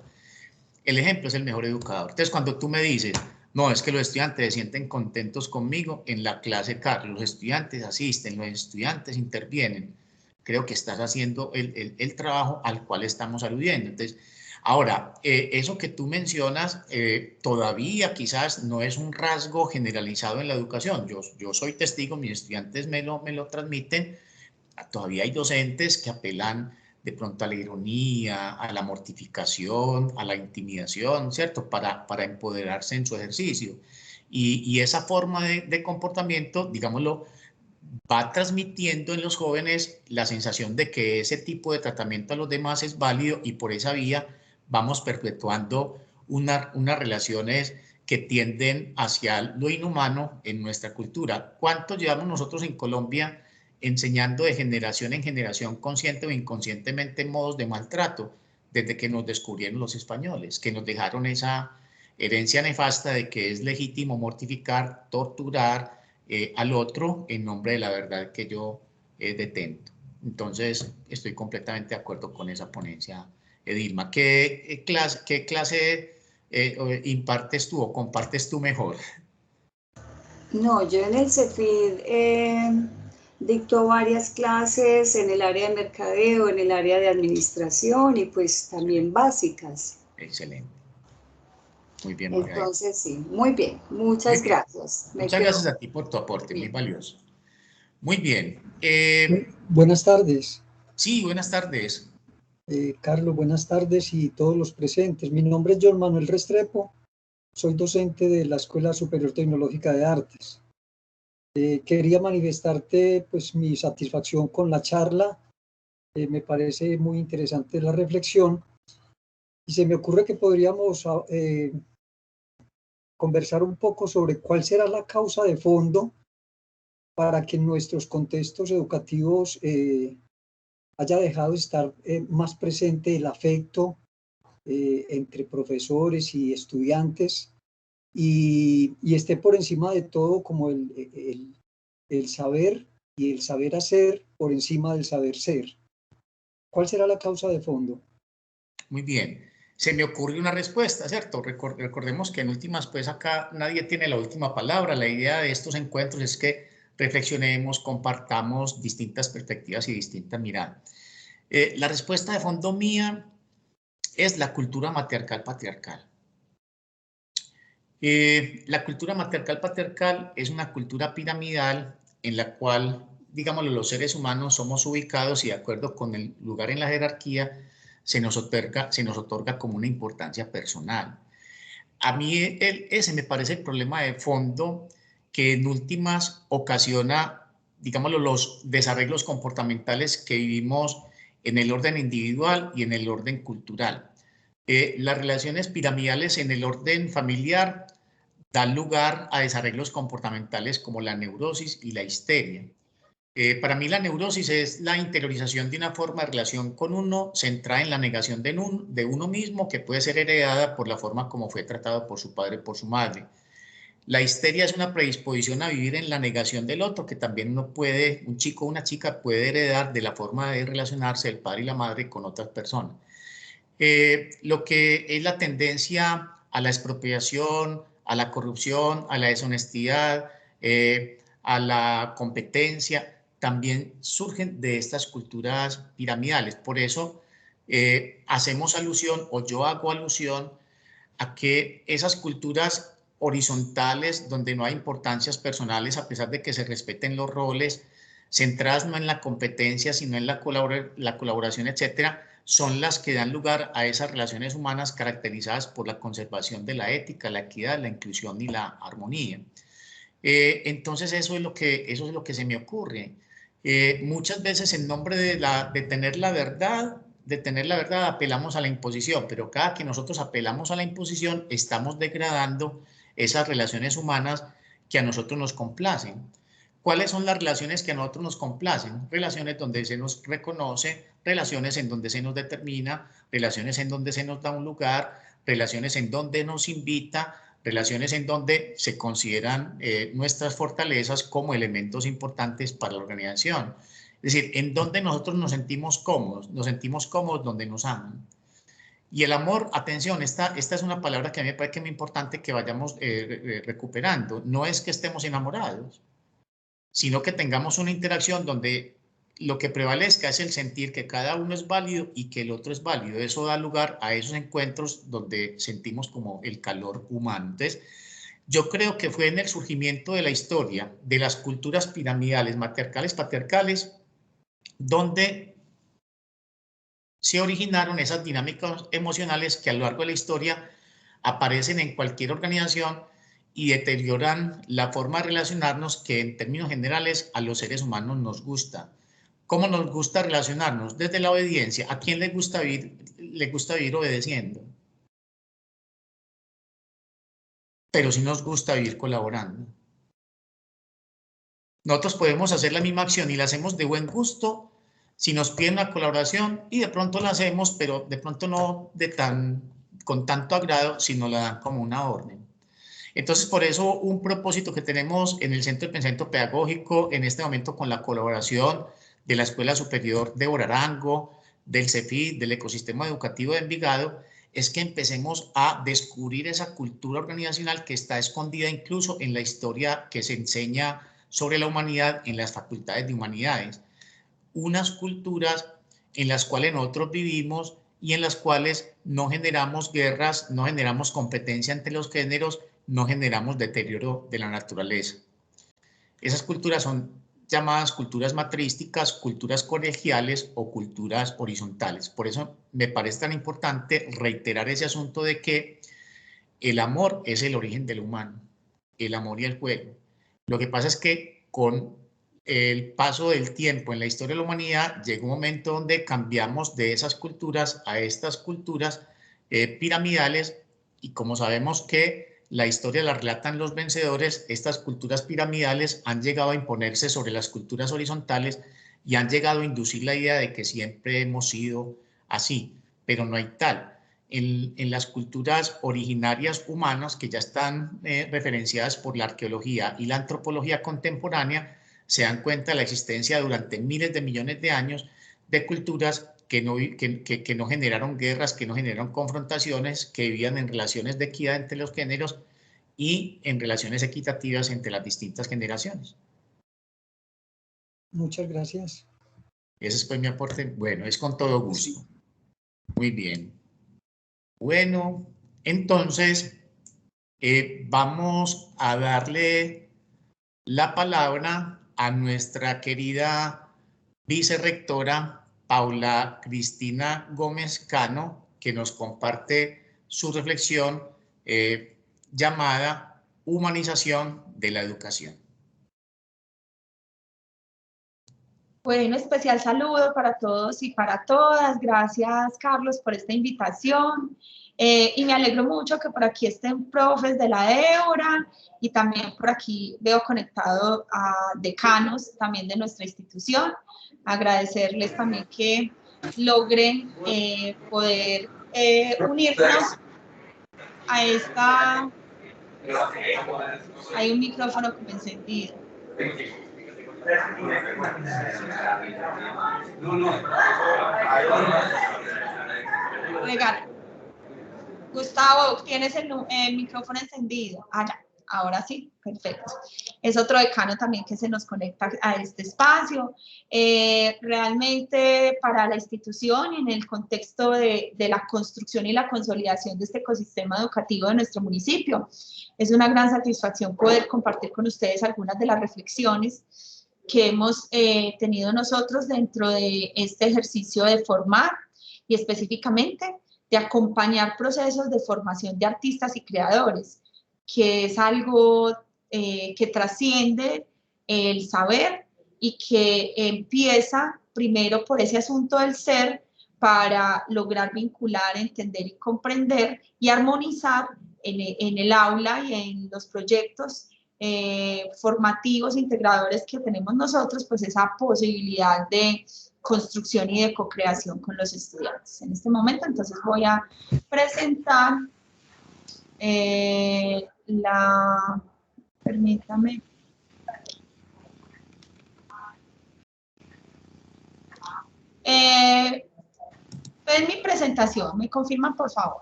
El ejemplo es el mejor educador. Entonces, cuando tú me dices, No, es que los estudiantes se sienten contentos conmigo en la clase, Carlos. Los estudiantes asisten, los estudiantes intervienen. Creo que estás haciendo el trabajo al cual estamos aludiendo. Entonces, ahora, eso que tú mencionas todavía quizás no es un rasgo generalizado en la educación. Yo soy testigo, mis estudiantes me lo transmiten. Todavía hay docentes que apelan de pronto a la ironía, a la mortificación, a la intimidación, ¿cierto? Para empoderarse en su ejercicio. Y esa forma de comportamiento, digámoslo, va transmitiendo en los jóvenes la sensación de que ese tipo de tratamiento a los demás es válido y por esa vía vamos perpetuando unas relaciones que tienden hacia lo inhumano en nuestra cultura. ¿Cuánto llevamos nosotros en Colombia enseñando de generación en generación, consciente o inconscientemente, modos de maltrato, desde que nos descubrieron los españoles, que nos dejaron esa herencia nefasta de que es legítimo mortificar, torturar al otro en nombre de la verdad que yo detento? Entonces, estoy completamente de acuerdo con esa ponencia, Edilma. ¿Qué clase impartes tú o compartes tú mejor? No, yo en el CEFID dicto varias clases en el área de mercadeo, en el área de administración y pues también básicas. Excelente. Muy bien, María. Entonces, sí, muy bien. Muy Muchas bien. gracias. Me Muchas quedo gracias a ti por tu aporte, muy bien. valioso. Muy bien. Buenas tardes, Sí, buenas tardes. Carlos, buenas tardes y todos los presentes. Mi nombre es John Manuel Restrepo, soy docente de la Escuela Superior Tecnológica de Artes. Quería manifestarte pues mi satisfacción con la charla. Me parece muy interesante la reflexión y se me ocurre que podríamos conversar un poco sobre cuál será la causa de fondo para que en nuestros contextos educativos haya dejado de estar más presente el afecto entre profesores y estudiantes y esté por encima de todo como el saber y el saber hacer por encima del saber ser. ¿Cuál será la causa de fondo? Muy bien. Se me ocurre una respuesta, ¿cierto? Recordemos que en últimas, pues acá nadie tiene la última palabra. La idea de estos encuentros es que reflexionemos, compartamos distintas perspectivas y distintas miradas. La respuesta de fondo mía es la cultura matriarcal-patriarcal. La cultura matriarcal-patriarcal es una cultura piramidal en la cual, digámoslo, los seres humanos somos ubicados y de acuerdo con el lugar en la jerarquía se nos otorga como una importancia personal. A mí ese me parece el problema de fondo que en últimas ocasiona, digámoslo, los desarreglos comportamentales que vivimos en el orden individual y en el orden cultural. Las relaciones piramidales en el orden familiar dan lugar a desarreglos comportamentales como la neurosis y la histeria. Para mí la neurosis es la interiorización de una forma de relación con uno centrada en la negación de uno mismo que puede ser heredada por la forma como fue tratado por su padre o por su madre. La histeria es una predisposición a vivir en la negación del otro que también uno puede, un chico o una chica puede heredar de la forma de relacionarse el padre y la madre con otras personas. Lo que es la tendencia a la expropiación, a la corrupción, a la deshonestidad, a la competencia, también surgen de estas culturas piramidales. Por eso hacemos alusión, o yo hago alusión, a que esas culturas horizontales, donde no hay importancias personales, a pesar de que se respeten los roles, centradas no en la competencia, sino en la colaboración, etcétera, son las que dan lugar a esas relaciones humanas caracterizadas por la conservación de la ética, la equidad, la inclusión y la armonía. Entonces eso es lo que se me ocurre. Muchas veces en nombre de tener la verdad, apelamos a la imposición, pero cada que nosotros apelamos a la imposición estamos degradando esas relaciones humanas que a nosotros nos complacen. ¿Cuáles son las relaciones que a nosotros nos complacen? Relaciones donde se nos reconoce, relaciones en donde se nos determina, relaciones en donde se nos da un lugar, relaciones en donde nos invita, relaciones en donde se consideran nuestras fortalezas como elementos importantes para la organización. Es decir, en donde nosotros nos sentimos cómodos donde nos aman. Y el amor, atención, esta es una palabra que a mí me parece que es muy importante que vayamos recuperando. No es que estemos enamorados, sino que tengamos una interacción donde lo que prevalezca es el sentir que cada uno es válido y que el otro es válido. Eso da lugar a esos encuentros donde sentimos como el calor humano. Entonces, yo creo que fue en el surgimiento de la historia de las culturas piramidales, matriarcales, patriarcales, donde se originaron esas dinámicas emocionales que a lo largo de la historia aparecen en cualquier organización y deterioran la forma de relacionarnos que en términos generales a los seres humanos nos gusta. ¿Cómo nos gusta relacionarnos? Desde la obediencia. ¿A quién le gusta vivir obedeciendo? Pero sí nos gusta vivir colaborando. Nosotros podemos hacer la misma acción y la hacemos de buen gusto si nos piden una colaboración y de pronto la hacemos, pero de pronto no con tanto agrado si nos la dan como una orden. Entonces, por eso un propósito que tenemos en el Centro de Pensamiento Pedagógico en este momento con la colaboración de la Escuela Superior de Orarango, del CEFID, del Ecosistema Educativo de Envigado, es que empecemos a descubrir esa cultura organizacional que está escondida incluso en la historia que se enseña sobre la humanidad en las facultades de humanidades. Unas culturas en las cuales nosotros vivimos y en las cuales no generamos guerras, no generamos competencia entre los géneros, no generamos deterioro de la naturaleza. Esas culturas son llamadas culturas matrísticas, culturas colegiales o culturas horizontales. Por eso me parece tan importante reiterar ese asunto de que el amor es el origen del humano, el amor y el juego. Lo que pasa es que con el paso del tiempo en la historia de la humanidad llega un momento donde cambiamos de esas culturas a estas culturas piramidales y como sabemos que la historia la relatan los vencedores, estas culturas piramidales han llegado a imponerse sobre las culturas horizontales y han llegado a inducir la idea de que siempre hemos sido así, pero no hay tal. En las culturas originarias humanas que ya están referenciadas por la arqueología y la antropología contemporánea, se dan cuenta de la existencia durante miles de millones de años de culturas que no generaron guerras, que no generaron confrontaciones, que vivían en relaciones de equidad entre los géneros y en relaciones equitativas entre las distintas generaciones. Muchas gracias. Ese fue mi aporte. Bueno, es con todo gusto. Sí. Muy bien. Bueno, entonces vamos a darle la palabra a nuestra querida vicerrectora Paula Cristina Gómez Cano, que nos comparte su reflexión llamada Humanización de la Educación. Bueno, especial saludo para todos y para todas. Gracias, Carlos, por esta invitación. Y me alegro mucho que por aquí estén profes de la EORA y también por aquí veo conectado a decanos también de nuestra institución. Agradecerles también que logren poder unirnos a esta... Hay un micrófono como encendido. Regalo. Gustavo, tienes el micrófono encendido. Ah, ya. Ahora sí, perfecto. Es otro decano también que se nos conecta a este espacio. Realmente para la institución y en el contexto de la construcción y la consolidación de este ecosistema educativo de nuestro municipio, es una gran satisfacción poder compartir con ustedes algunas de las reflexiones que hemos tenido nosotros dentro de este ejercicio de formar y específicamente de acompañar procesos de formación de artistas y creadores, que es algo que trasciende el saber y que empieza primero por ese asunto del ser para lograr vincular, entender y comprender y armonizar en el aula y en los proyectos formativos, integradores que tenemos nosotros, pues esa posibilidad de construcción y de co-creación con los estudiantes. En este momento, entonces, voy a presentar permítame. ven mi presentación, ¿me confirman por favor?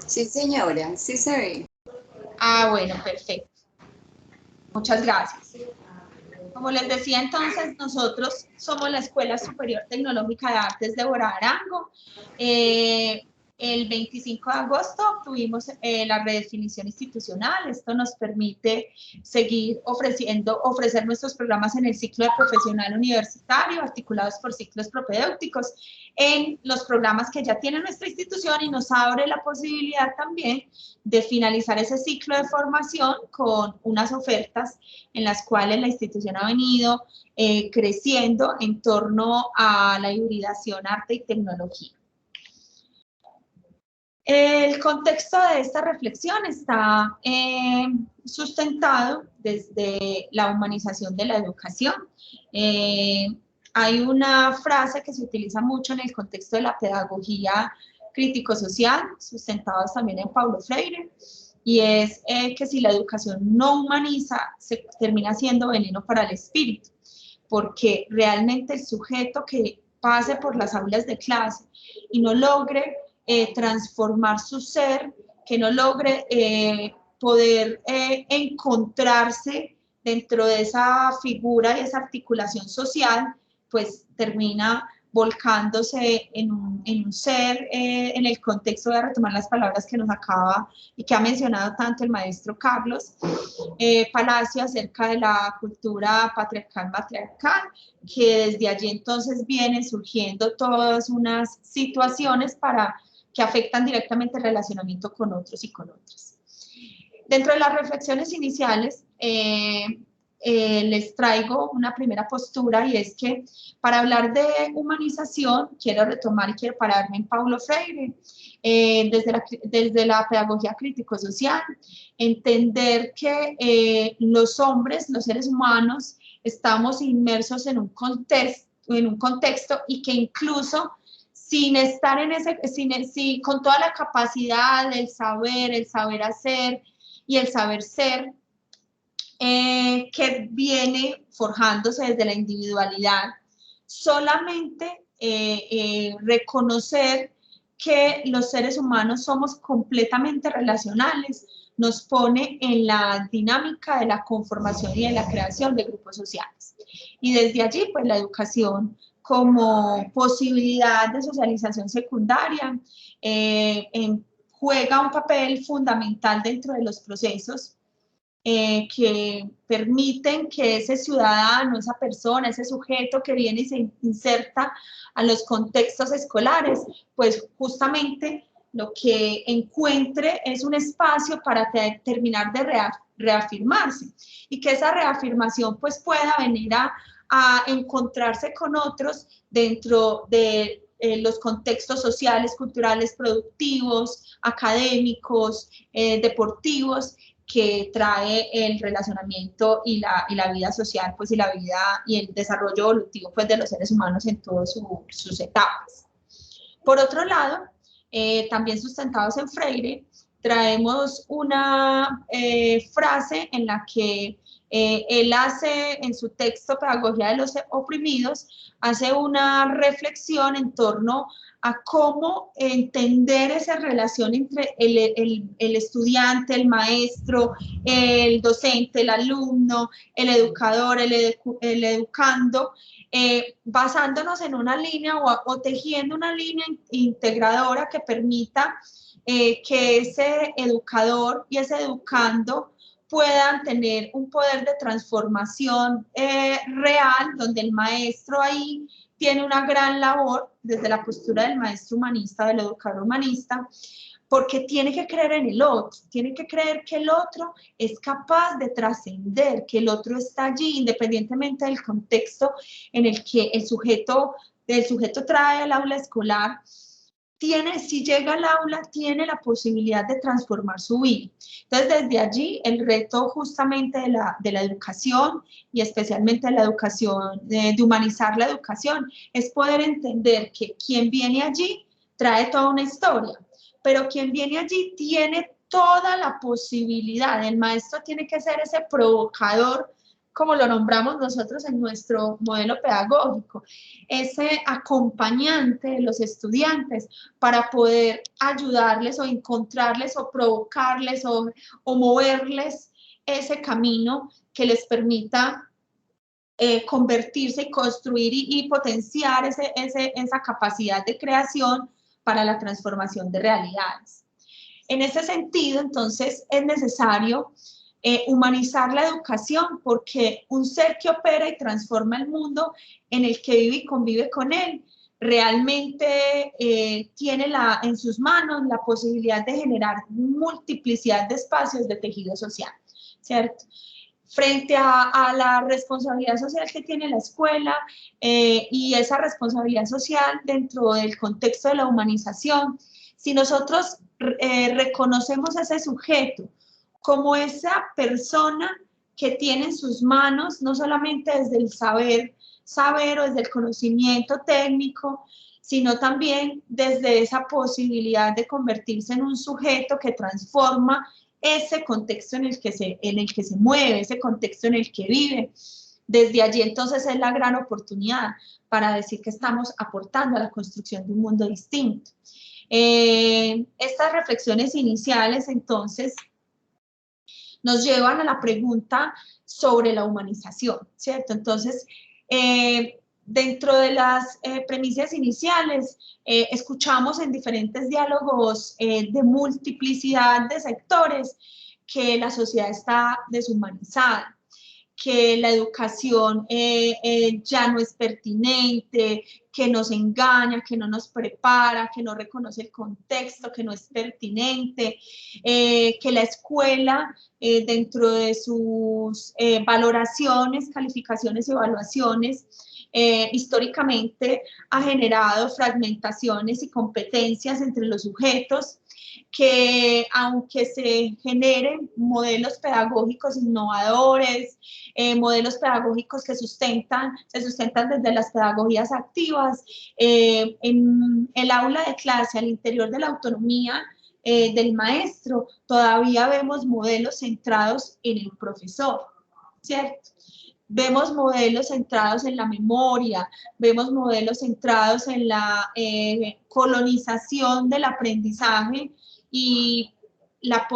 Sí, señora, sí se ve. Ah, bueno, perfecto. Muchas gracias. Como les decía entonces, nosotros somos la Escuela Superior Tecnológica de Artes de Bora Arango. El 25 de agosto tuvimos la redefinición institucional. Esto nos permite seguir ofrecer nuestros programas en el ciclo de profesional universitario, articulados por ciclos propedéuticos, en los programas que ya tiene nuestra institución, y nos abre la posibilidad también de finalizar ese ciclo de formación con unas ofertas en las cuales la institución ha venido creciendo en torno a la hibridación arte y tecnología. El contexto de esta reflexión está sustentado desde la humanización de la educación. Hay una frase que se utiliza mucho en el contexto de la pedagogía crítico-social, sustentados también en Paulo Freire, y es que si la educación no humaniza, se termina siendo veneno para el espíritu, porque realmente el sujeto que pase por las aulas de clase y no logre transformar su ser, que no logre poder encontrarse dentro de esa figura y esa articulación social, pues termina volcándose en un ser, en el contexto, de retomar las palabras que nos acaba y que ha mencionado tanto el maestro Carlos Palacio acerca de la cultura patriarcal-matriarcal, que desde allí entonces vienen surgiendo todas unas situaciones que afectan directamente el relacionamiento con otros y con otras. Dentro de las reflexiones iniciales, les traigo una primera postura, y es que para hablar de humanización quiero retomar y quiero pararme en Paulo Freire, desde la pedagogía crítico-social, entender que los hombres, los seres humanos, estamos inmersos en un contexto y que incluso sin estar en ese, con toda la capacidad del saber, el saber hacer y el saber ser, que viene forjándose desde la individualidad, solamente reconocer que los seres humanos somos completamente relacionales, nos pone en la dinámica de la conformación y de la creación de grupos sociales. Y desde allí, pues la educación como posibilidad de socialización secundaria juega un papel fundamental dentro de los procesos que permiten que ese ciudadano, esa persona, ese sujeto que viene y se inserta a los contextos escolares, pues justamente lo que encuentre es un espacio para terminar de reafirmarse, y que esa reafirmación pues pueda venir a encontrarse con otros dentro de los contextos sociales, culturales, productivos, académicos, deportivos, que trae el relacionamiento y la vida social, pues, y la vida y el desarrollo evolutivo, pues, de los seres humanos en todas sus etapas. Por otro lado, también sustentados en Freire, traemos una frase en la que él hace en su texto Pedagogía de los Oprimidos, hace una reflexión en torno a cómo entender esa relación entre el estudiante, el maestro, el docente, el alumno, el educador, el educando, basándonos en una línea o tejiendo una línea integradora que permita que ese educador y ese educando puedan tener un poder de transformación real, donde el maestro ahí tiene una gran labor desde la postura del maestro humanista, del educador humanista, porque tiene que creer en el otro, tiene que creer que el otro es capaz de trascender, que el otro está allí, independientemente del contexto en el que el sujeto trae al aula escolar. Si llega al aula, tiene la posibilidad de transformar su vida. Entonces, desde allí, el reto justamente de la educación, y especialmente de la educación, de humanizar la educación, es poder entender que quien viene allí trae toda una historia, pero quien viene allí tiene toda la posibilidad. El maestro tiene que ser ese provocador como lo nombramos nosotros en nuestro modelo pedagógico, ese acompañante de los estudiantes para poder ayudarles o encontrarles o provocarles o moverles ese camino que les permita convertirse y construir y potenciar esa capacidad de creación para la transformación de realidades. En ese sentido, entonces, es necesario humanizar la educación, porque un ser que opera y transforma el mundo en el que vive y convive con él, realmente tiene en sus manos la posibilidad de generar multiplicidad de espacios de tejido social, ¿cierto? Frente a la responsabilidad social que tiene la escuela y esa responsabilidad social dentro del contexto de la humanización, si nosotros reconocemos a ese sujeto como esa persona que tiene en sus manos, no solamente desde el saber o desde el conocimiento técnico, sino también desde esa posibilidad de convertirse en un sujeto que transforma ese contexto en el que se mueve, ese contexto en el que vive. Desde allí entonces es la gran oportunidad para decir que estamos aportando a la construcción de un mundo distinto. Estas reflexiones iniciales entonces nos llevan a la pregunta sobre la humanización, ¿cierto? Entonces, dentro de las premisas iniciales, escuchamos en diferentes diálogos de multiplicidad de sectores que la sociedad está deshumanizada, que la educación ya no es pertinente, que nos engaña, que no nos prepara, que no reconoce el contexto, que no es pertinente, que la escuela dentro de sus valoraciones, calificaciones y evaluaciones, históricamente ha generado fragmentaciones y competencias entre los sujetos, que aunque se generen modelos pedagógicos innovadores, modelos pedagógicos que se sustentan desde las pedagogías activas, en el aula de clase, al interior de la autonomía del maestro, todavía vemos modelos centrados en el profesor, ¿cierto? Vemos modelos centrados en la memoria, vemos modelos centrados en la colonización del aprendizaje y la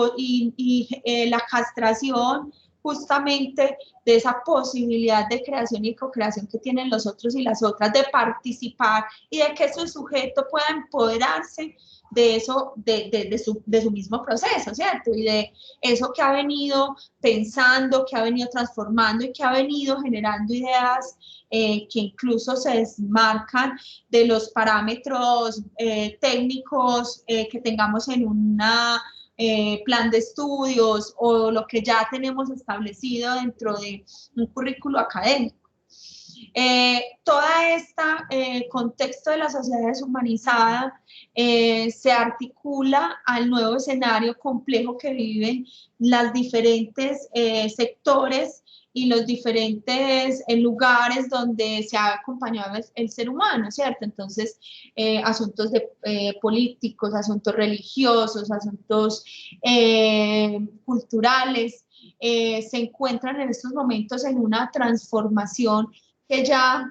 castración justamente de esa posibilidad de creación y co-creación que tienen los otros y las otras, de participar y de que su sujeto pueda empoderarse de eso, de su mismo proceso, ¿cierto? Y de eso que ha venido pensando, que ha venido transformando y que ha venido generando ideas que incluso se desmarcan de los parámetros técnicos que tengamos en una plan de estudios o lo que ya tenemos establecido dentro de un currículo académico. Todo este contexto de la sociedad deshumanizada se articula al nuevo escenario complejo que viven los diferentes sectores y los diferentes lugares donde se ha acompañado el ser humano, ¿cierto? Entonces, asuntos políticos, asuntos religiosos, asuntos culturales, se encuentran en estos momentos en una transformación que ya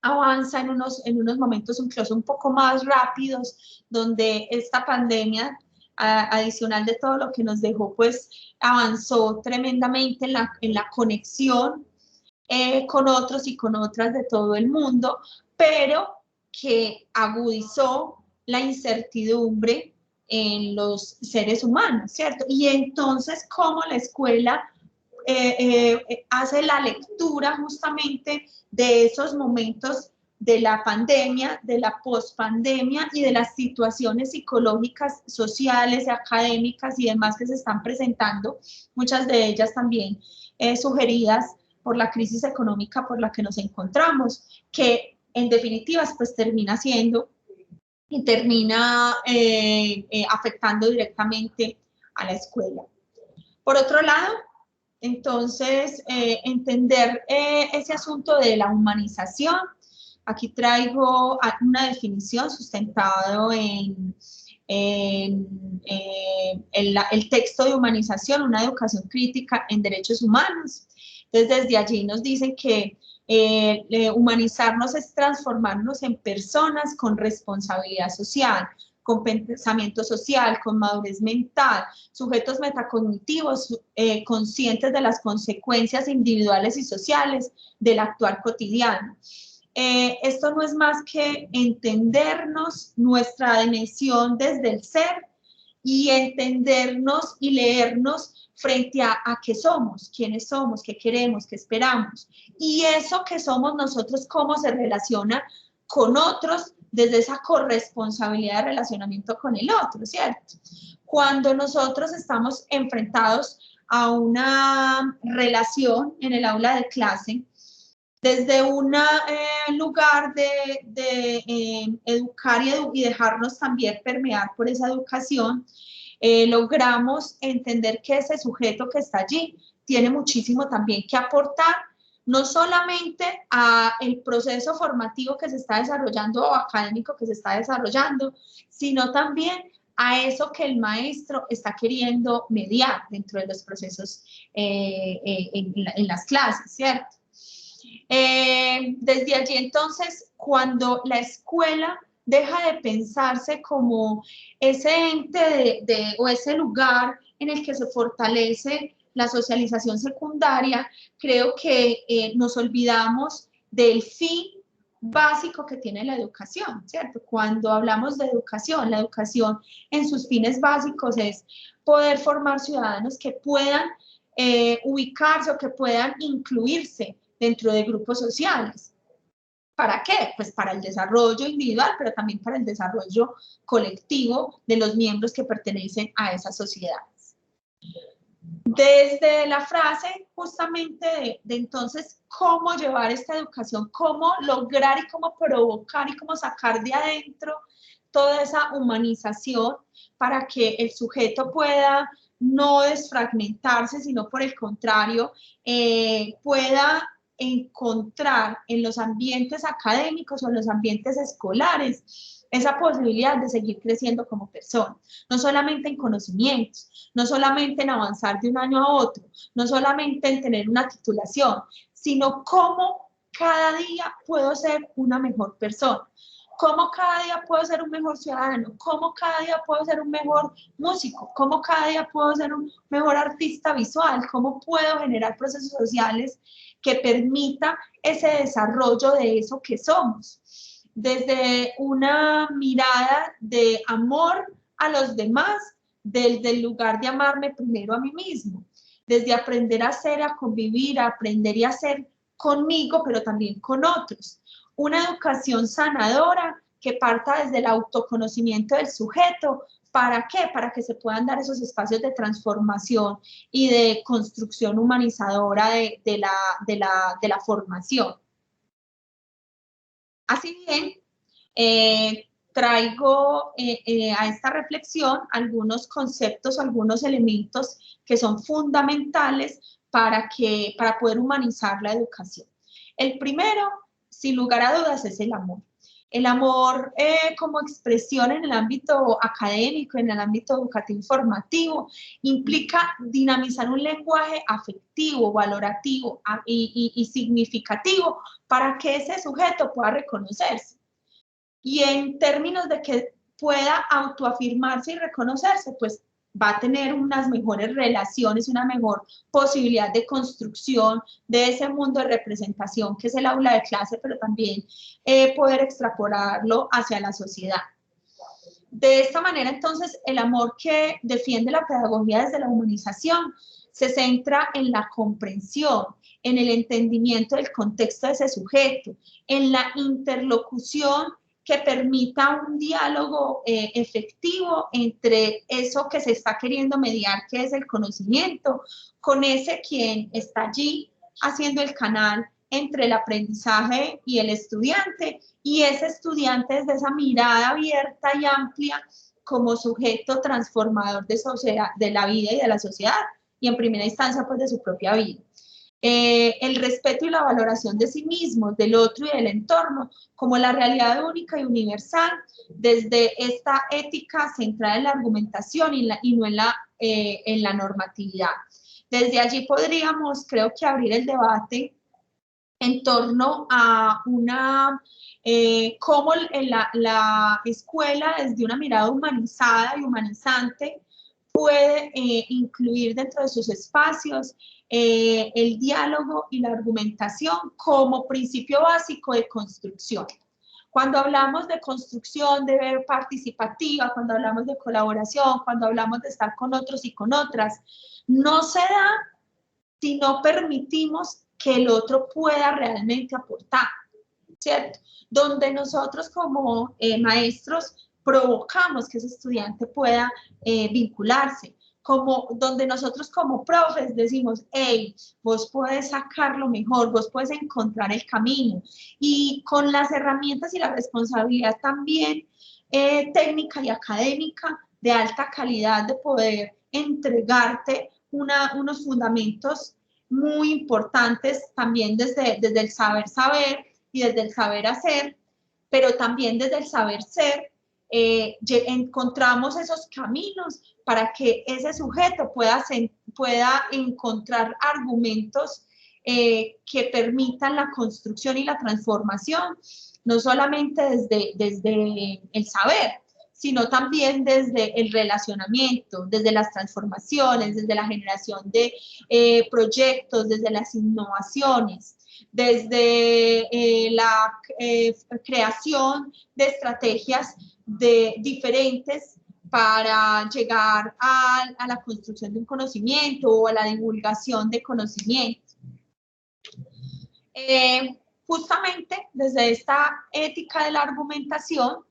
avanza en unos momentos incluso un poco más rápidos, donde esta pandemia, adicional de todo lo que nos dejó, pues avanzó tremendamente en la conexión con otros y con otras de todo el mundo, pero que agudizó la incertidumbre en los seres humanos, ¿cierto? Y entonces, ¿cómo la escuela hace la lectura justamente de esos momentos de la pandemia, de la pospandemia y de las situaciones psicológicas, sociales, académicas y demás que se están presentando, muchas de ellas también sugeridas por la crisis económica por la que nos encontramos, que en definitivas pues termina siendo y termina afectando directamente a la escuela. Por otro lado, entonces, entender ese asunto de la humanización. Aquí traigo una definición sustentado en el texto de humanización, una educación crítica en derechos humanos, Entonces, desde allí nos dicen que humanizarnos es transformarnos en personas con responsabilidad social, con pensamiento social, con madurez mental, sujetos metacognitivos, conscientes de las consecuencias individuales y sociales del actuar cotidiano. Esto no es más que entendernos nuestra dimensión desde el ser y entendernos y leernos frente a qué somos, quiénes somos, qué queremos, qué esperamos. Y eso que somos nosotros, cómo se relaciona con otros desde esa corresponsabilidad de relacionamiento con el otro, ¿cierto? Cuando nosotros estamos enfrentados a una relación en el aula de clase, desde un lugar de educar y dejarnos también permear por esa educación, logramos entender que ese sujeto que está allí tiene muchísimo también que aportar, no solamente a el proceso formativo que se está desarrollando o académico que se está desarrollando, sino también a eso que el maestro está queriendo mediar dentro de los procesos en las clases, ¿cierto? Desde allí entonces, cuando la escuela deja de pensarse como ese ente o ese lugar en el que se fortalece la socialización secundaria, creo que nos olvidamos del fin básico que tiene la educación, ¿cierto? Cuando hablamos de educación, la educación en sus fines básicos es poder formar ciudadanos que puedan ubicarse o que puedan incluirse dentro de grupos sociales. ¿Para qué? Pues para el desarrollo individual, pero también para el desarrollo colectivo de los miembros que pertenecen a esas sociedades. Desde la frase justamente de entonces cómo llevar esta educación, cómo lograr y cómo provocar y cómo sacar de adentro toda esa humanización para que el sujeto pueda no desfragmentarse, sino por el contrario, pueda encontrar en los ambientes académicos o en los ambientes escolares esa posibilidad de seguir creciendo como persona, no solamente en conocimientos, no solamente en avanzar de un año a otro, no solamente en tener una titulación, sino cómo cada día puedo ser una mejor persona, cómo cada día puedo ser un mejor ciudadano, cómo cada día puedo ser un mejor músico, cómo cada día puedo ser un mejor artista visual, cómo puedo generar procesos sociales que permita ese desarrollo de eso que somos. Desde una mirada de amor a los demás, desde el lugar de amarme primero a mí mismo, desde aprender a ser, a convivir, a aprender y a ser conmigo, pero también con otros. Una educación sanadora que parta desde el autoconocimiento del sujeto. ¿Para qué? Para que se puedan dar esos espacios de transformación y de construcción humanizadora de la formación. Así bien, traigo a esta reflexión algunos conceptos, algunos elementos que son fundamentales para poder humanizar la educación. El primero, sin lugar a dudas, es el amor. El amor como expresión en el ámbito académico, en el ámbito educativo formativo, implica dinamizar un lenguaje afectivo, valorativo y significativo para que ese sujeto pueda reconocerse. Y en términos de que pueda autoafirmarse y reconocerse, pues va a tener unas mejores relaciones, una mejor posibilidad de construcción de ese mundo de representación que es el aula de clase, pero también poder extrapolarlo hacia la sociedad. De esta manera, entonces, el amor que defiende la pedagogía desde la humanización se centra en la comprensión, en el entendimiento del contexto de ese sujeto, en la interlocución que permita un diálogo efectivo entre eso que se está queriendo mediar, que es el conocimiento, con ese quien está allí haciendo el canal entre el aprendizaje y el estudiante, y ese estudiante desde esa mirada abierta y amplia como sujeto transformador de la vida y de la sociedad, y en primera instancia pues de su propia vida. El respeto y la valoración de sí mismo, del otro y del entorno, como la realidad única y universal, desde esta ética centrada en la argumentación y no en la normatividad. Desde allí podríamos, creo que, abrir el debate en torno a cómo la escuela, desde una mirada humanizada y humanizante, puede incluir dentro de sus espacios el diálogo y la argumentación como principio básico de construcción. Cuando hablamos de construcción, de ver participativa, cuando hablamos de colaboración, cuando hablamos de estar con otros y con otras, no se da si no permitimos que el otro pueda realmente aportar, ¿cierto? Donde nosotros como maestros provocamos que ese estudiante pueda vincularse, como donde nosotros como profes decimos, hey, vos puedes sacarlo mejor, vos puedes encontrar el camino, y con las herramientas y la responsabilidad también técnica y académica de alta calidad de poder entregarte unos fundamentos muy importantes también desde el saber y desde el saber hacer, pero también desde el saber ser. Encontramos esos caminos para que ese sujeto pueda encontrar argumentos que permitan la construcción y la transformación, no solamente desde el saber, sino también desde el relacionamiento, desde las transformaciones, desde la generación de proyectos, desde las innovaciones, desde la creación de estrategias diferentes para llegar a la construcción de un conocimiento o a la divulgación de conocimiento. Justamente desde esta ética de la argumentación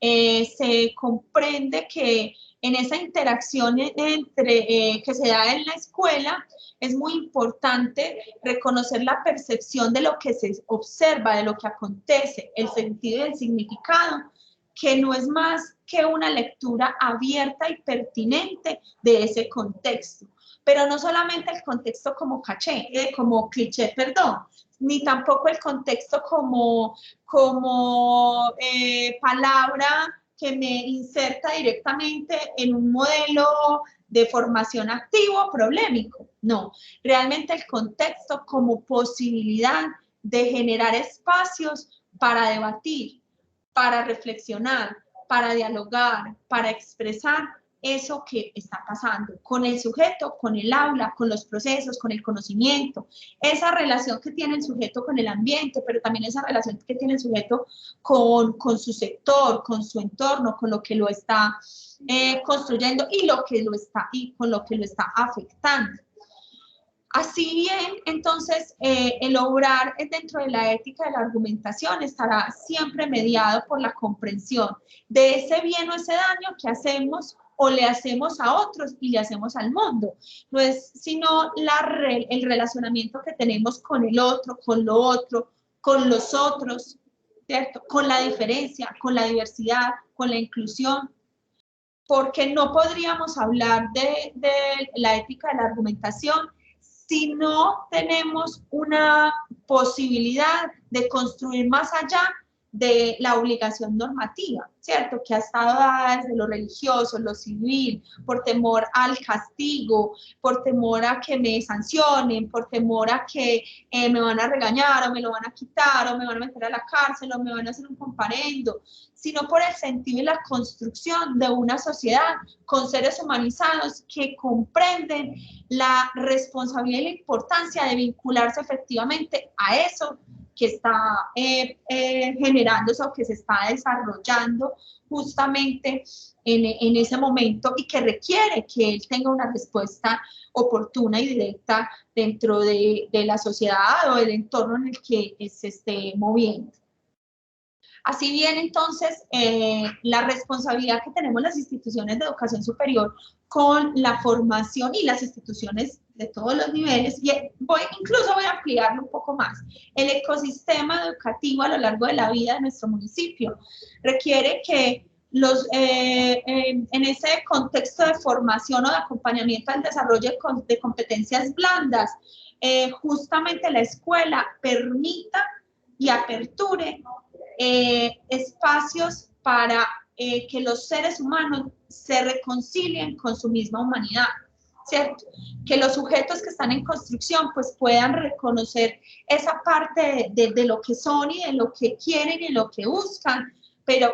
se comprende que en esa interacción que se da en la escuela es muy importante reconocer la percepción de lo que se observa, de lo que acontece, el sentido y el significado, que no es más que una lectura abierta y pertinente de ese contexto. Pero no solamente el contexto como cliché, perdón, ni tampoco el contexto como palabra que me inserta directamente en un modelo de formación activo o problemático. No, realmente el contexto como posibilidad de generar espacios para debatir, para reflexionar, para dialogar, para expresar eso que está pasando con el sujeto, con el aula, con los procesos, con el conocimiento, esa relación que tiene el sujeto con el ambiente, pero también esa relación que tiene el sujeto con su sector, con su entorno, con lo que lo está construyendo y con lo que lo está afectando. Así bien, entonces, el obrar dentro de la ética de la argumentación estará siempre mediado por la comprensión de ese bien o ese daño que hacemos o le hacemos a otros y le hacemos al mundo. No es sino el relacionamiento que tenemos con el otro, con lo otro, con los otros, ¿cierto? Con la diferencia, con la diversidad, con la inclusión. Porque no podríamos hablar de la ética de la argumentación si no tenemos una posibilidad de construir más allá de la obligación normativa, ¿cierto? Que ha estado dada desde lo religioso, lo civil, por temor al castigo, por temor a que me sancionen, por temor a que me van a regañar o me lo van a quitar o me van a meter a la cárcel o me van a hacer un comparendo, sino por el sentido y la construcción de una sociedad con seres humanizados que comprenden la responsabilidad y la importancia de vincularse efectivamente a eso que está generándose o que se está desarrollando justamente en ese momento y que requiere que él tenga una respuesta oportuna y directa dentro de la sociedad o del entorno en el que se esté moviendo. Así bien, entonces, la responsabilidad que tenemos las instituciones de educación superior con la formación y las instituciones de todos los niveles, y incluso voy a ampliarlo un poco más. El ecosistema educativo a lo largo de la vida de nuestro municipio requiere que en ese contexto de formación o de acompañamiento al desarrollo de competencias blandas, justamente la escuela permita y aperture espacios para que los seres humanos se reconcilien con su misma humanidad. ¿cierto? Que los sujetos que están en construcción pues puedan reconocer esa parte de lo que son y de lo que quieren y lo que buscan,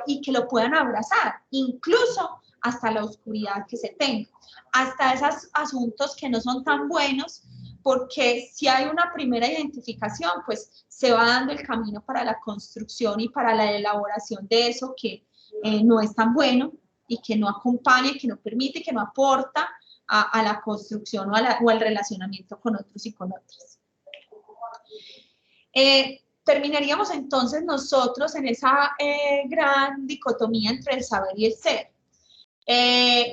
y que lo puedan abrazar, incluso hasta la oscuridad que se tenga, hasta esos asuntos que no son tan buenos, porque si hay una primera identificación, pues se va dando el camino para la construcción y para la elaboración de eso que no es tan bueno y que no acompaña, que no permite, que no aporta a la construcción o al relacionamiento con otros y con otras. Terminaríamos entonces nosotros en esa gran dicotomía entre el saber y el ser.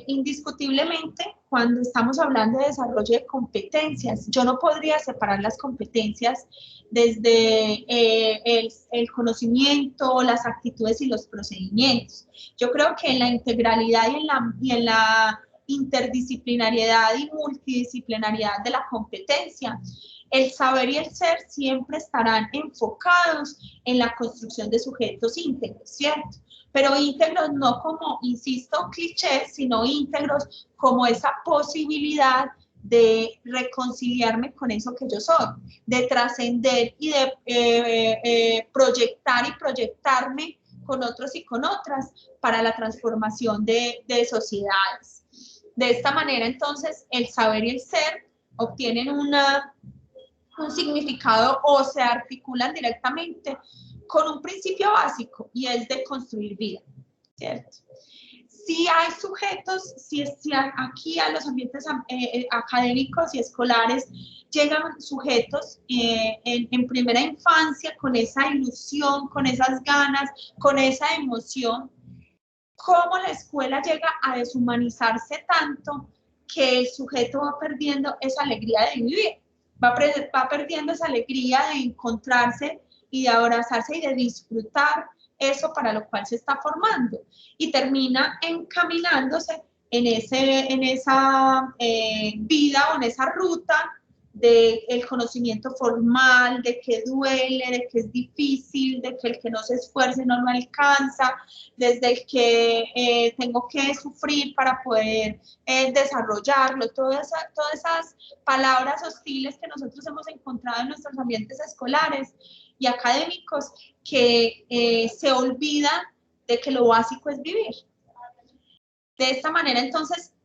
Indiscutiblemente, cuando estamos hablando de desarrollo de competencias, yo no podría separar las competencias desde el conocimiento, las actitudes y los procedimientos. Yo creo que en la integralidad y en la interdisciplinariedad y multidisciplinariedad de la competencia, el saber y el ser siempre estarán enfocados en la construcción de sujetos íntegros, ¿cierto? Pero íntegros no como, insisto, clichés, sino íntegros como esa posibilidad de reconciliarme con eso que yo soy, de trascender y de proyectar y proyectarme con otros y con otras para la transformación de sociedades. De esta manera, entonces, el saber y el ser obtienen un significado o se articulan directamente con un principio básico y es de construir vida, ¿cierto? Si hay sujetos, si aquí a los ambientes académicos y escolares llegan sujetos en primera infancia con esa ilusión, con esas ganas, con esa emoción, ¿cómo la escuela llega a deshumanizarse tanto que el sujeto va perdiendo esa alegría de vivir? Va perdiendo esa alegría de encontrarse y de abrazarse y de disfrutar eso para lo cual se está formando y termina encaminándose en esa vida o en esa ruta del conocimiento formal, de que duele, de que es difícil, de que el que no se esfuerce no lo alcanza, desde el que tengo que sufrir para poder desarrollarlo, todas esas palabras hostiles que nosotros hemos encontrado en nuestros ambientes escolares y académicos que se olvidan de que lo básico es vivir. De esta manera, entonces,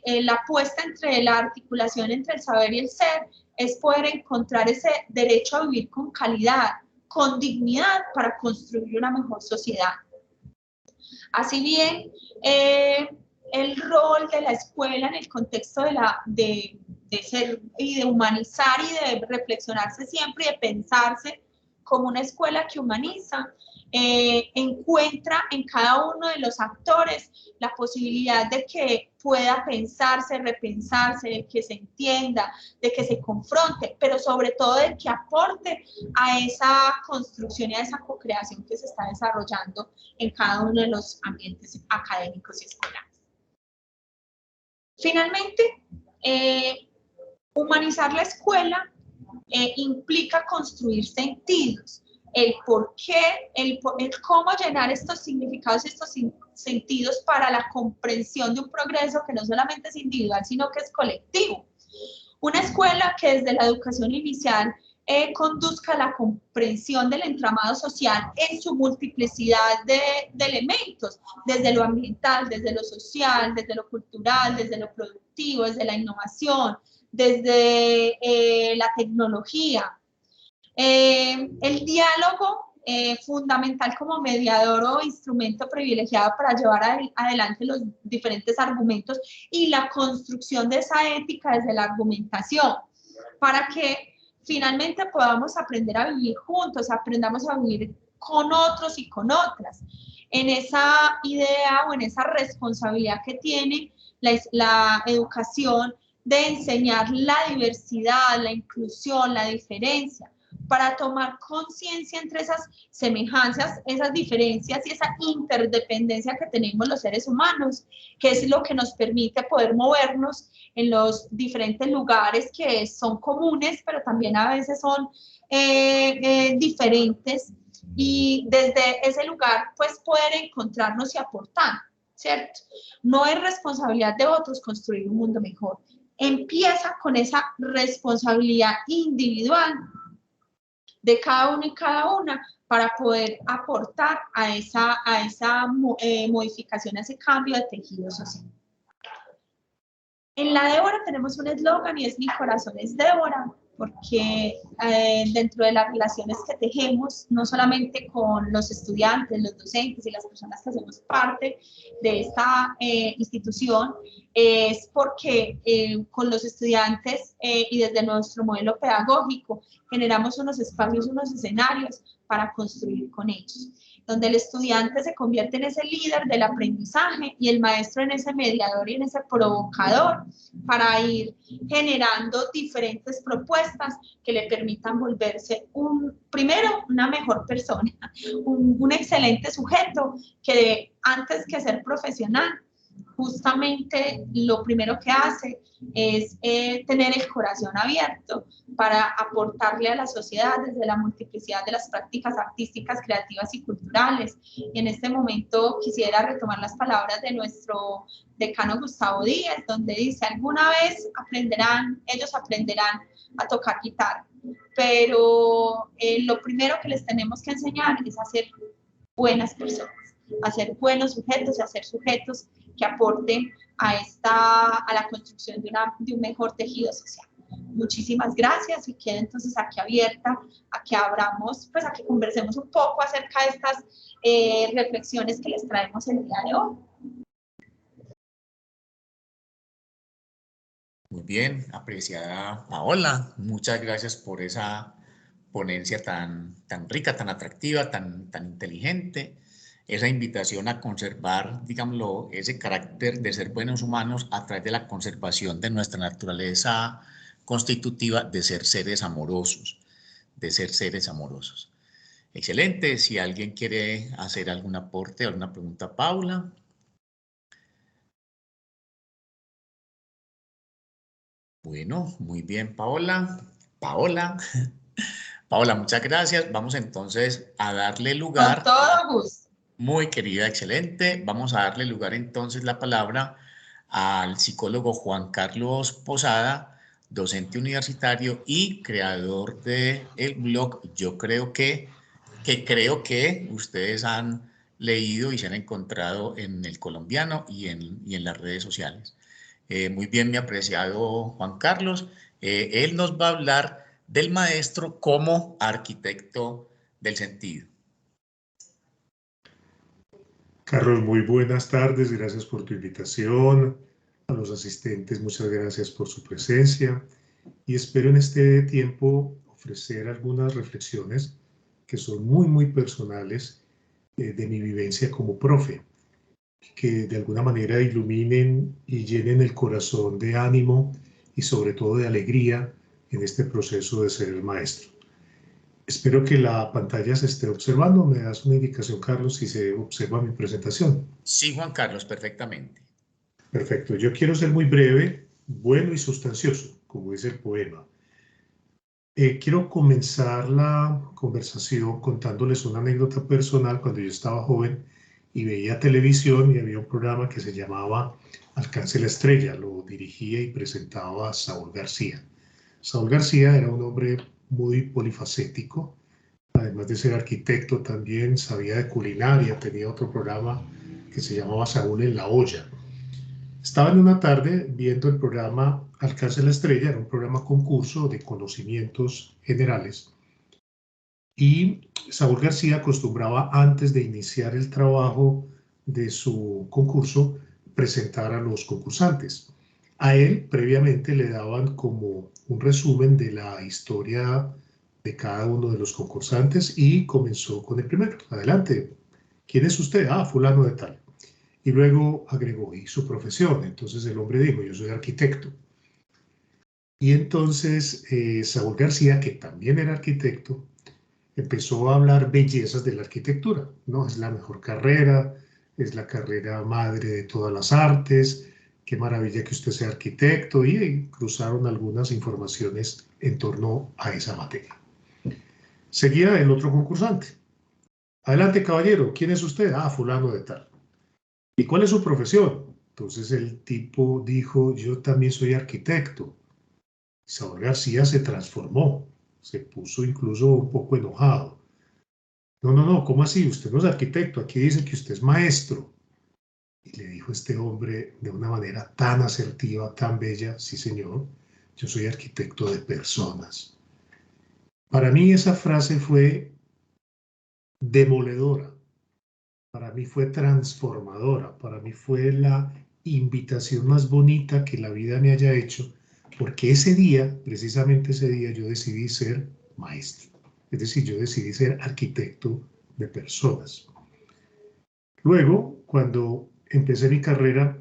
la apuesta entre la articulación entre el saber y el ser es poder encontrar ese derecho a vivir con calidad, con dignidad para construir una mejor sociedad. Así bien, el rol de la escuela en el contexto de ser y de humanizar y de reflexionarse siempre y de pensarse como una escuela que humaniza, encuentra en cada uno de los actores la posibilidad de que pueda pensarse, repensarse, de que se entienda, de que se confronte, pero sobre todo de que aporte a esa construcción y a esa co-creación que se está desarrollando en cada uno de los ambientes académicos y escolares. Finalmente, humanizar la escuela implica construir sentidos, el por qué, el cómo llenar estos significados, estos sentidos para la comprensión de un progreso que no solamente es individual, sino que es colectivo. Una escuela que desde la educación inicial conduzca a la comprensión del entramado social en su multiplicidad de elementos, desde lo ambiental, desde lo social, desde lo cultural, desde lo productivo, desde la innovación, desde la tecnología. El diálogo fundamental como mediador o instrumento privilegiado para llevar adelante los diferentes argumentos y la construcción de esa ética desde la argumentación, para que finalmente podamos aprender a vivir juntos, aprendamos a vivir con otros y con otras, en esa idea o en esa responsabilidad que tiene la educación de enseñar la diversidad, la inclusión, la diferencia, para tomar conciencia entre esas semejanzas, esas diferencias y esa interdependencia que tenemos los seres humanos, que es lo que nos permite poder movernos en los diferentes lugares que son comunes, pero también a veces son diferentes, y desde ese lugar pues poder encontrarnos y aportar, ¿cierto? No es responsabilidad de otros construir un mundo mejor, empieza con esa responsabilidad individual de cada uno y cada una para poder aportar a esa modificación, a ese cambio de tejido social. En la Débora tenemos un eslogan y es "Mi corazón es Débora", porque dentro de las relaciones que tejemos, no solamente con los estudiantes, los docentes y las personas que hacemos parte de esta institución, es porque con los estudiantes y desde nuestro modelo pedagógico generamos unos espacios, unos escenarios para construir con ellos, donde el estudiante se convierte en ese líder del aprendizaje y el maestro en ese mediador y en ese provocador para ir generando diferentes propuestas que le permitan volverse primero una mejor persona, un excelente sujeto que antes que ser profesional, justamente lo primero que hace es tener el corazón abierto para aportarle a la sociedad desde la multiplicidad de las prácticas artísticas, creativas y culturales. Y en este momento quisiera retomar las palabras de nuestro decano Gustavo Díaz, donde dice: alguna vez ellos aprenderán a tocar guitarra, pero lo primero que les tenemos que enseñar es a ser buenas personas, a ser buenos sujetos y a ser sujetos que aporten a la construcción de un mejor tejido social. Muchísimas gracias y quedo entonces aquí abierta a que abramos, pues a que conversemos un poco acerca de estas reflexiones que les traemos el día de hoy. Muy bien, apreciada Paola, muchas gracias por esa ponencia tan rica, tan atractiva, tan inteligente, esa invitación a conservar, digámoslo, ese carácter de ser buenos humanos a través de la conservación de nuestra naturaleza constitutiva de ser seres amorosos, Excelente, si alguien quiere hacer algún aporte, alguna pregunta a Paula. Bueno, muy bien, Paola, muchas gracias. Vamos entonces a darle lugar. Con todo gusto. Muy querida, excelente. Vamos a darle lugar entonces la palabra al psicólogo Juan Carlos Posada, docente universitario y creador del blog Yo Creo que creo que ustedes han leído y se han encontrado en El Colombiano y en las redes sociales. Muy bien, mi apreciado Juan Carlos. Él nos va a hablar del maestro como arquitecto del sentido. Carlos, muy buenas tardes, gracias por tu invitación. A los asistentes, muchas gracias por su presencia. Y espero en este tiempo ofrecer algunas reflexiones que son muy personales de mi vivencia como profe, que de alguna manera iluminen y llenen el corazón de ánimo y sobre todo de alegría en este proceso de ser maestro. Espero que la pantalla se esté observando. ¿Me das una indicación, Carlos, si se observa mi presentación? Sí, Juan Carlos, perfectamente. Perfecto. Yo quiero ser muy breve, bueno y sustancioso, como dice el poema. Quiero comenzar la conversación contándoles una anécdota personal. Cuando yo estaba joven y veía televisión y había un programa que se llamaba Alcance la Estrella, lo dirigía y presentaba Saúl García. Saúl García era un hombre muy polifacético, además de ser arquitecto también sabía de culinaria, tenía otro programa que se llamaba Saúl en la olla. Estaba en una tarde viendo el programa Alcance la Estrella, era un programa concurso de conocimientos generales, y Saúl García acostumbraba antes de iniciar el trabajo de su concurso presentar a los concursantes. A él previamente le daban como un resumen de la historia de cada uno de los concursantes y comenzó con el primero. Adelante, ¿quién es usted? Ah, fulano de tal. Y luego agregó, ¿y su profesión? Entonces el hombre dijo, yo soy arquitecto. Y entonces Saúl García, que también era arquitecto, empezó a hablar bellezas de la arquitectura, ¿no? Es la mejor carrera, es la carrera madre de todas las artes, qué maravilla que usted sea arquitecto, y cruzaron algunas informaciones en torno a esa materia. Seguía el otro concursante. Adelante, caballero, ¿quién es usted? Ah, fulano de tal. ¿Y cuál es su profesión? Entonces el tipo dijo, yo también soy arquitecto. Saúl García se transformó, se puso incluso un poco enojado. No, ¿cómo así? Usted no es arquitecto, aquí dice que usted es maestro. Y le dijo este hombre de una manera tan asertiva, tan bella, sí señor, yo soy arquitecto de personas. Para mí esa frase fue demoledora, para mí fue transformadora, para mí fue la invitación más bonita que la vida me haya hecho, porque ese día, precisamente ese día, yo decidí ser maestro. Es decir, yo decidí ser arquitecto de personas. Luego, cuando empecé mi carrera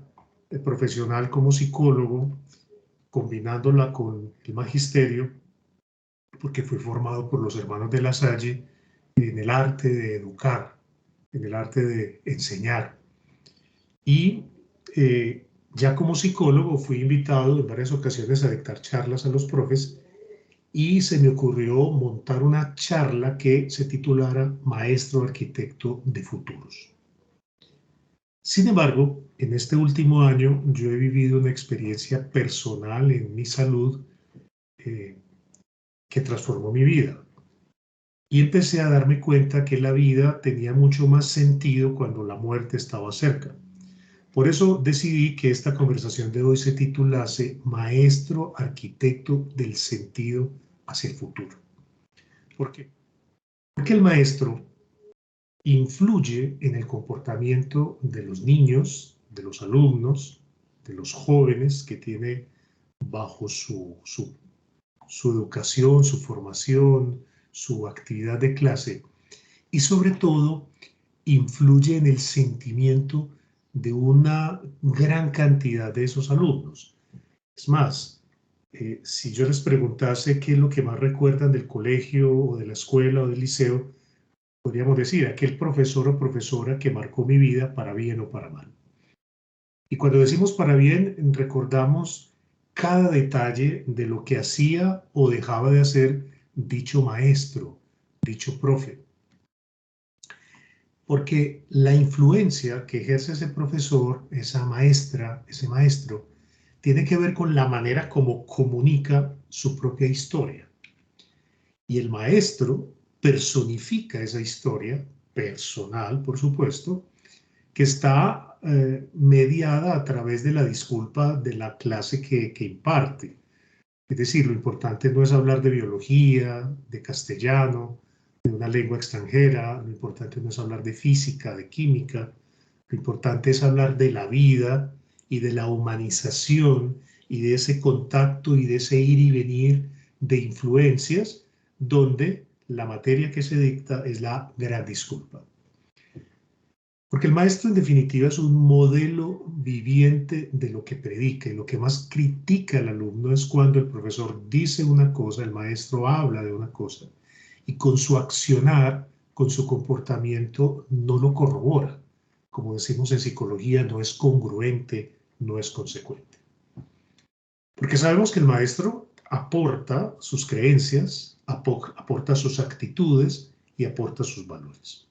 profesional como psicólogo, combinándola con el magisterio, porque fui formado por los hermanos de La Salle en el arte de educar, en el arte de enseñar. Y ya como psicólogo fui invitado en varias ocasiones a dictar charlas a los profes y se me ocurrió montar una charla que se titulara Maestro Arquitecto de Futuros. Sin embargo, en este último año yo he vivido una experiencia personal en mi salud que transformó mi vida. Y empecé a darme cuenta que la vida tenía mucho más sentido cuando la muerte estaba cerca. Por eso decidí que esta conversación de hoy se titulase Maestro Arquitecto del Sentido hacia el Futuro. ¿Por qué? Porque el maestro influye en el comportamiento de los niños, de los alumnos, de los jóvenes que tiene bajo su educación, su formación, su actividad de clase y sobre todo influye en el sentimiento de una gran cantidad de esos alumnos. Es más, si yo les preguntase qué es lo que más recuerdan del colegio o de la escuela o del liceo, podríamos decir aquel profesor o profesora que marcó mi vida para bien o para mal. Y cuando decimos para bien, recordamos cada detalle de lo que hacía o dejaba de hacer dicho maestro, dicho profe. Porque la influencia que ejerce ese profesor, esa maestra, ese maestro, tiene que ver con la manera como comunica su propia historia. Y el maestro personifica esa historia, personal, por supuesto, que está mediada a través de la disculpa de la clase que imparte. Es decir, lo importante no es hablar de biología, de castellano, de una lengua extranjera, lo importante no es hablar de física, de química, lo importante es hablar de la vida y de la humanización y de ese contacto y de ese ir y venir de influencias donde la materia que se dicta es la gran disculpa. Porque el maestro en definitiva es un modelo viviente de lo que predica y lo que más critica al alumno es cuando el profesor dice una cosa, el maestro habla de una cosa y con su accionar, con su comportamiento no lo corrobora. Como decimos en psicología, no es congruente, no es consecuente. Porque sabemos que el maestro aporta sus creencias, aporta sus actitudes y aporta sus valores.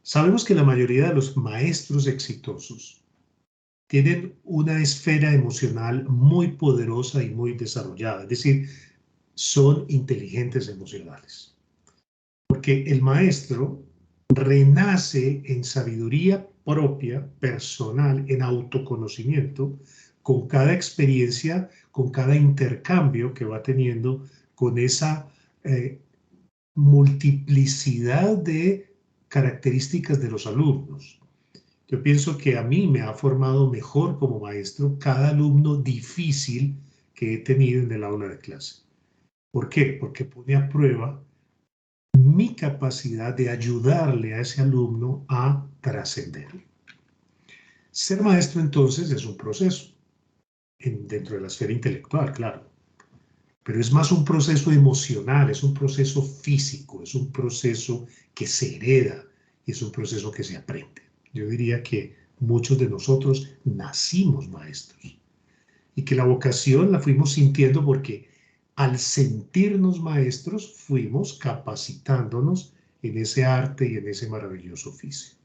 Sabemos que la mayoría de los maestros exitosos tienen una esfera emocional muy poderosa y muy desarrollada, es decir, son inteligentes emocionales. Porque el maestro renace en sabiduría propia, personal, en autoconocimiento, con cada experiencia, con cada intercambio que va teniendo con esa multiplicidad de características de los alumnos. Yo pienso que a mí me ha formado mejor como maestro cada alumno difícil que he tenido en el aula de clase. ¿Por qué? Porque pone a prueba mi capacidad de ayudarle a ese alumno a trascender. Ser maestro entonces es un proceso dentro de la esfera intelectual, claro, pero es más un proceso emocional, es un proceso físico, es un proceso que se hereda y es un proceso que se aprende. Yo diría que muchos de nosotros nacimos maestros y que la vocación la fuimos sintiendo porque al sentirnos maestros fuimos capacitándonos en ese arte y en ese maravilloso oficio.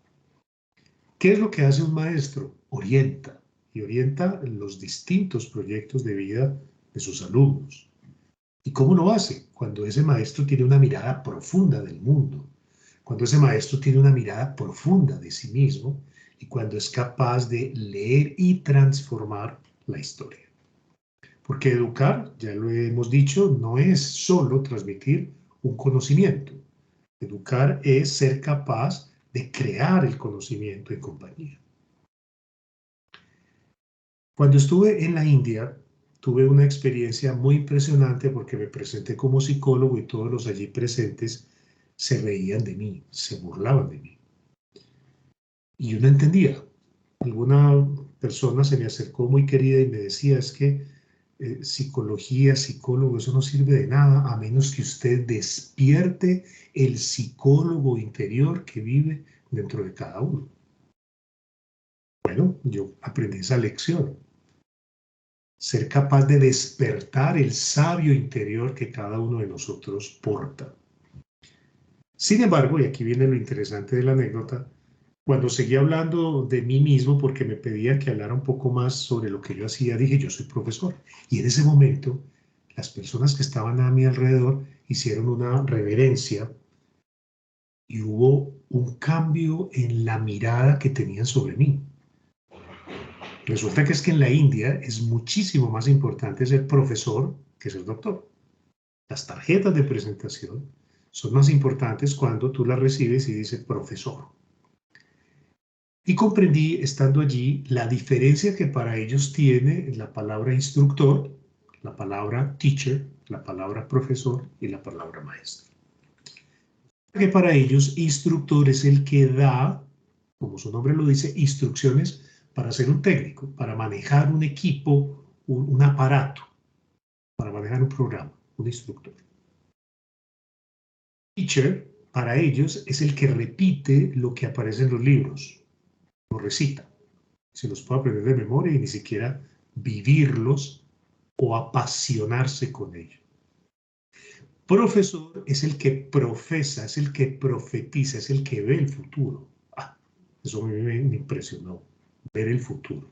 ¿Qué es lo que hace un maestro? Orienta, y orienta los distintos proyectos de vida de sus alumnos. ¿Y cómo lo hace? Cuando ese maestro tiene una mirada profunda del mundo, cuando ese maestro tiene una mirada profunda de sí mismo y cuando es capaz de leer y transformar la historia. Porque educar, ya lo hemos dicho, no es solo transmitir un conocimiento. Educar es ser capaz de crear el conocimiento en compañía. Cuando estuve en la India, tuve una experiencia muy impresionante porque me presenté como psicólogo y todos los allí presentes se reían de mí, se burlaban de mí. Y yo no entendía. Alguna persona se me acercó muy querida y me decía, es que psicología, psicólogo, eso no sirve de nada a menos que usted despierte el psicólogo interior que vive dentro de cada uno. Bueno, yo aprendí esa lección. Ser capaz de despertar el sabio interior que cada uno de nosotros porta. Sin embargo, y aquí viene lo interesante de la anécdota, cuando seguí hablando de mí mismo, porque me pedían que hablara un poco más sobre lo que yo hacía, dije, yo soy profesor. Y en ese momento, las personas que estaban a mi alrededor hicieron una reverencia y hubo un cambio en la mirada que tenían sobre mí. Resulta que es que en la India es muchísimo más importante ser profesor que ser doctor. Las tarjetas de presentación son más importantes cuando tú las recibes y dice profesor. Y comprendí, estando allí, la diferencia que para ellos tiene la palabra instructor, la palabra teacher, la palabra profesor y la palabra maestro. Que para ellos, instructor es el que da, como su nombre lo dice, instrucciones para ser un técnico, para manejar un equipo, un aparato, para manejar un programa, un instructor. Teacher, para ellos, es el que repite lo que aparece en los libros, lo recita. Se los puede aprender de memoria y ni siquiera vivirlos o apasionarse con ellos. Profesor es el que profesa, es el que profetiza, es el que ve el futuro. Eso a mí me impresionó, ver el futuro.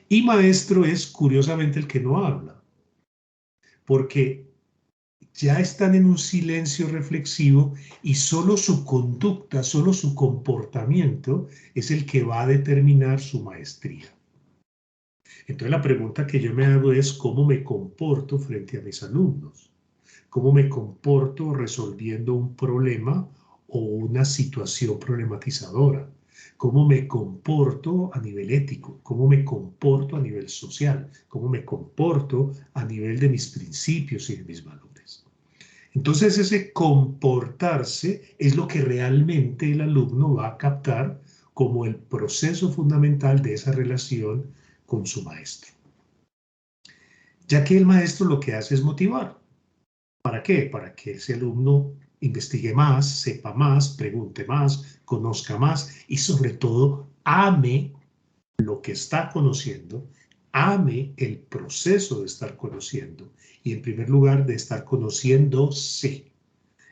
Y maestro es, curiosamente, el que no habla, porque ya están en un silencio reflexivo y solo su conducta, solo su comportamiento es el que va a determinar su maestría. Entonces la pregunta que yo me hago es ¿cómo me comporto frente a mis alumnos? ¿Cómo me comporto resolviendo un problema o una situación problematizadora? ¿Cómo me comporto a nivel ético? ¿Cómo me comporto a nivel social? ¿Cómo me comporto a nivel de mis principios y de mis valores? Entonces ese comportarse es lo que realmente el alumno va a captar como el proceso fundamental de esa relación con su maestro. Ya que el maestro lo que hace es motivar. ¿Para qué? Para que ese alumno investigue más, sepa más, pregunte más, conozca más y sobre todo ame lo que está conociendo, ame el proceso de estar conociendo y en primer lugar de estar conociéndose.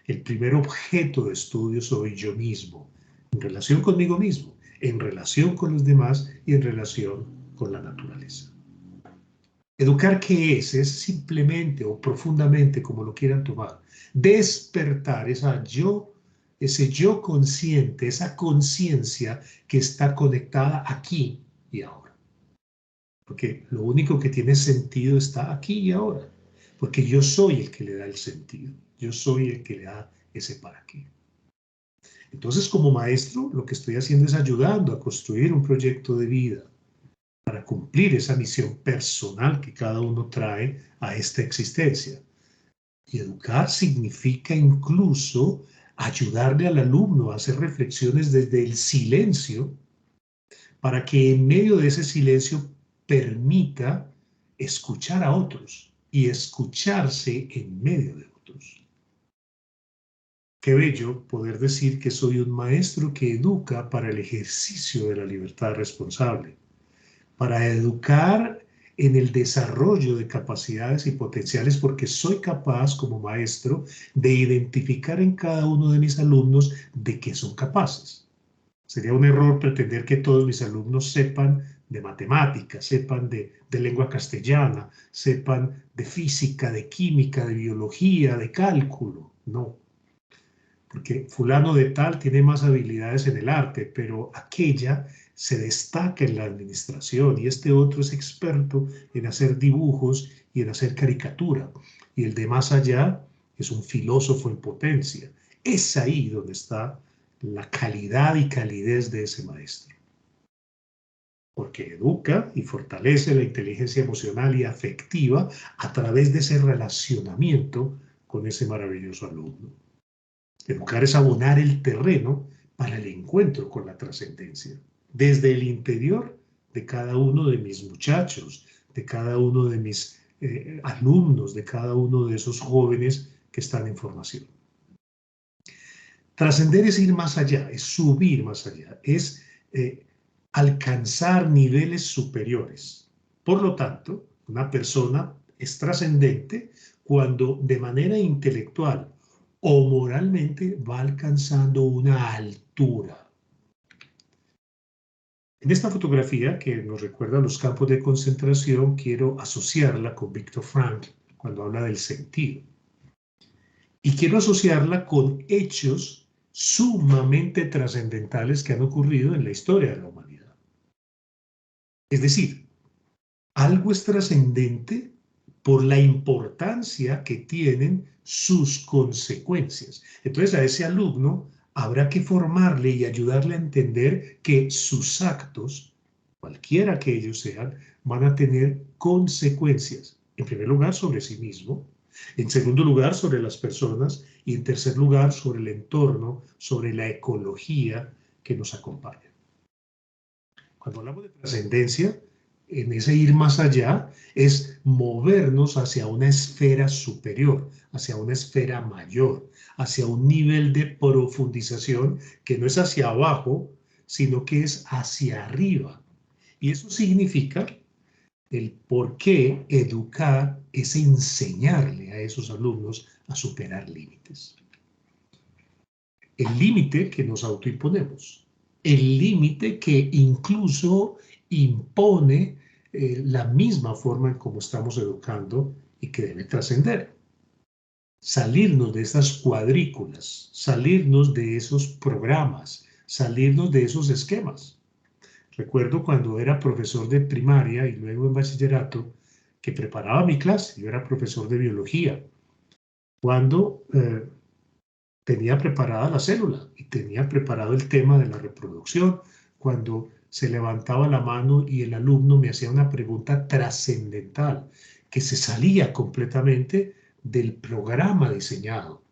El primer objeto de estudio soy yo mismo, en relación conmigo mismo, en relación con los demás y en relación con la naturaleza. Educar, ¿qué es? Es simplemente o profundamente, como lo quieran tomar, despertar ese yo consciente, esa conciencia que está conectada aquí y ahora. Porque lo único que tiene sentido está aquí y ahora. Porque yo soy el que le da el sentido. Yo soy el que le da ese para qué. Entonces, como maestro, lo que estoy haciendo es ayudando a construir un proyecto de vida para cumplir esa misión personal que cada uno trae a esta existencia. Y educar significa incluso ayudarle al alumno a hacer reflexiones desde el silencio para que en medio de ese silencio permita escuchar a otros y escucharse en medio de otros. Qué bello poder decir que soy un maestro que educa para el ejercicio de la libertad responsable, para educar en el desarrollo de capacidades y potenciales, porque soy capaz como maestro de identificar en cada uno de mis alumnos de qué son capaces. Sería un error pretender que todos mis alumnos sepan de matemáticas, sepan de lengua castellana, sepan de física, de química, de biología, de cálculo. No. Porque fulano de tal tiene más habilidades en el arte, pero aquella se destaca en la administración y este otro es experto en hacer dibujos y en hacer caricatura. Y el de más allá es un filósofo en potencia. Es ahí donde está la calidad y calidez de ese maestro. Porque educa y fortalece la inteligencia emocional y afectiva a través de ese relacionamiento con ese maravilloso alumno. Educar es abonar el terreno para el encuentro con la trascendencia, desde el interior de cada uno de mis muchachos, de cada uno de mis alumnos, de cada uno de esos jóvenes que están en formación. Trascender es ir más allá, es subir más allá, es alcanzar niveles superiores. Por lo tanto, una persona es trascendente cuando de manera intelectual o moralmente va alcanzando una altura. En esta fotografía que nos recuerda los campos de concentración, quiero asociarla con Viktor Frankl cuando habla del sentido. Y quiero asociarla con hechos sumamente trascendentales que han ocurrido en la historia de la humanidad. Es decir, algo es trascendente por la importancia que tienen sus consecuencias. Entonces a ese alumno habrá que formarle y ayudarle a entender que sus actos, cualquiera que ellos sean, van a tener consecuencias. En primer lugar, sobre sí mismo. En segundo lugar, sobre las personas. Y en tercer lugar, sobre el entorno, sobre la ecología que nos acompaña. Cuando hablamos de trascendencia, en ese ir más allá, es movernos hacia una esfera superior, hacia una esfera mayor, hacia un nivel de profundización que no es hacia abajo, sino que es hacia arriba. Y eso significa el por qué educar es enseñarle a esos alumnos a superar límites. El límite que nos autoimponemos, el límite que incluso impone la misma forma en cómo estamos educando y que debe trascender. Salirnos de esas cuadrículas, salirnos de esos programas, salirnos de esos esquemas. Recuerdo cuando era profesor de primaria y luego en bachillerato que preparaba mi clase, yo era profesor de biología, cuando tenía preparada la célula y tenía preparado el tema de la reproducción, cuando se levantaba la mano y el alumno me hacía una pregunta trascendental que se salía completamente del programa diseñado.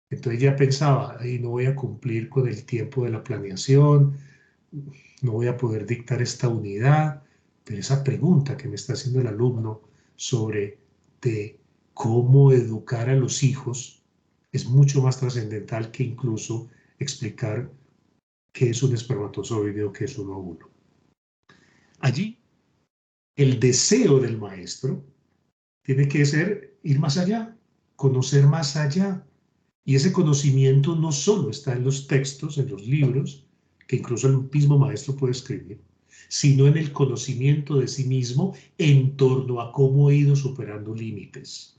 Entonces ya pensaba, ahí no voy a cumplir con el tiempo de la planeación, no voy a poder dictar esta unidad, pero esa pregunta que me está haciendo el alumno sobre de cómo educar a los hijos es mucho más trascendental que incluso explicar qué es un espermatozoide o qué es un óvulo. Allí, el deseo del maestro tiene que ser ir más allá, conocer más allá. Y ese conocimiento no solo está en los textos, en los libros, que incluso el mismo maestro puede escribir, sino en el conocimiento de sí mismo en torno a cómo ha ido superando límites.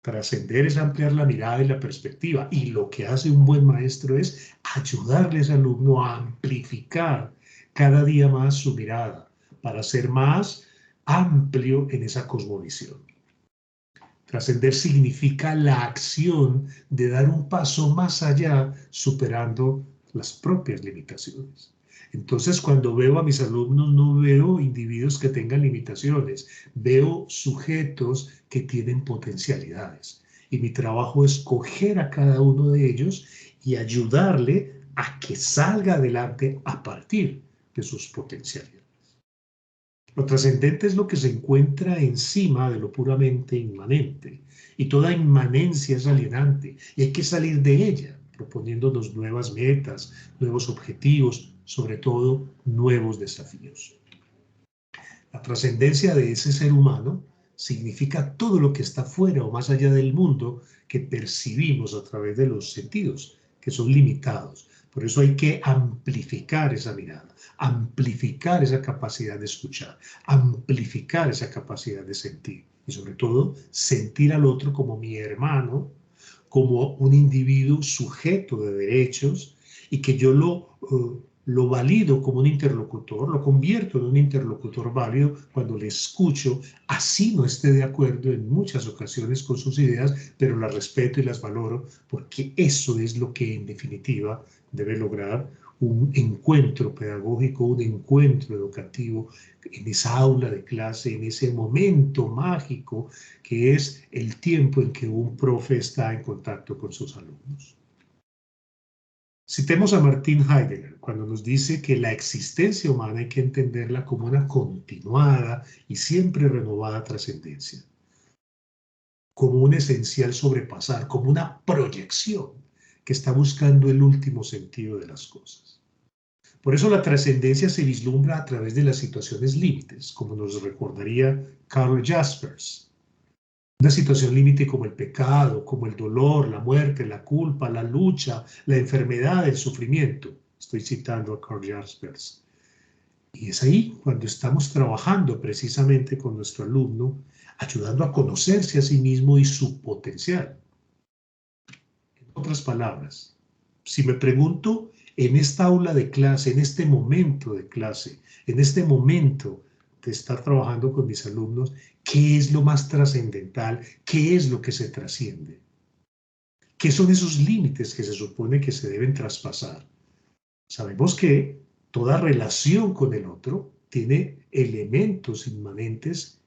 Trascender es ampliar la mirada y la perspectiva, y lo que hace un buen maestro es ayudarle a ese alumno a amplificar cada día más su mirada para ser más amplio en esa cosmovisión. Trascender significa la acción de dar un paso más allá, superando las propias limitaciones. Entonces, cuando veo a mis alumnos, no veo individuos que tengan limitaciones, veo sujetos que tienen potencialidades. Y mi trabajo es coger a cada uno de ellos y ayudarle a que salga adelante a partir de sus potencialidades. Lo trascendente es lo que se encuentra encima de lo puramente inmanente. Y toda inmanencia es alienante y hay que salir de ella, proponiéndonos nuevas metas, nuevos objetivos, sobre todo nuevos desafíos. La trascendencia de ese ser humano significa todo lo que está fuera o más allá del mundo que percibimos a través de los sentidos, que son limitados. Por eso hay que amplificar esa mirada, amplificar esa capacidad de escuchar, amplificar esa capacidad de sentir. Y sobre todo, sentir al otro como mi hermano, como un individuo sujeto de derechos, y que yo lo valido como un interlocutor, lo convierto en un interlocutor válido cuando le escucho, así no esté de acuerdo en muchas ocasiones con sus ideas, pero las respeto y las valoro, porque eso es lo que en definitiva debe lograr un encuentro pedagógico, un encuentro educativo en esa aula de clase, en ese momento mágico que es el tiempo en que un profe está en contacto con sus alumnos. Citemos a Martin Heidegger cuando nos dice que la existencia humana hay que entenderla como una continuada y siempre renovada trascendencia, como un esencial sobrepasar, como una proyección que está buscando el último sentido de las cosas. Por eso la trascendencia se vislumbra a través de las situaciones límites, como nos recordaría Karl Jaspers. Una situación límite como el pecado, como el dolor, la muerte, la culpa, la lucha, la enfermedad, el sufrimiento. Estoy citando a Karl Jaspers. Y es ahí cuando estamos trabajando precisamente con nuestro alumno, ayudando a conocerse a sí mismo y su potencial. En otras palabras, si me pregunto en esta aula de clase, en este momento de clase, en este momento de estar trabajando con mis alumnos, ¿qué es lo más trascendental? ¿Qué es lo que se trasciende? ¿Qué son esos límites que se supone que se deben traspasar? Sabemos que toda relación con el otro tiene elementos inmanentes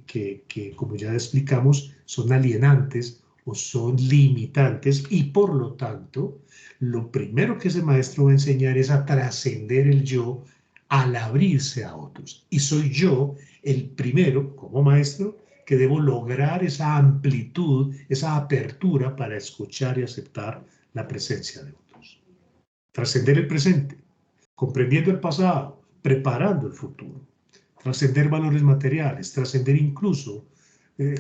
que, como ya explicamos, son alienantes o son limitantes, y por lo tanto, lo primero que ese maestro va a enseñar es a trascender el yo al abrirse a otros. Y soy yo el primero, como maestro, que debo lograr esa amplitud, esa apertura para escuchar y aceptar la presencia de otros. Trascender el presente, comprendiendo el pasado, preparando el futuro. Trascender valores materiales, trascender incluso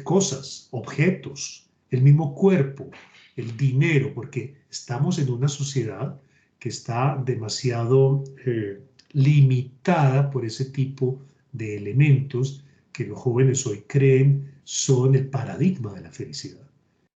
cosas, objetos, el mismo cuerpo, el dinero, porque estamos en una sociedad que está demasiado limitada por ese tipo de elementos que los jóvenes hoy creen son el paradigma de la felicidad.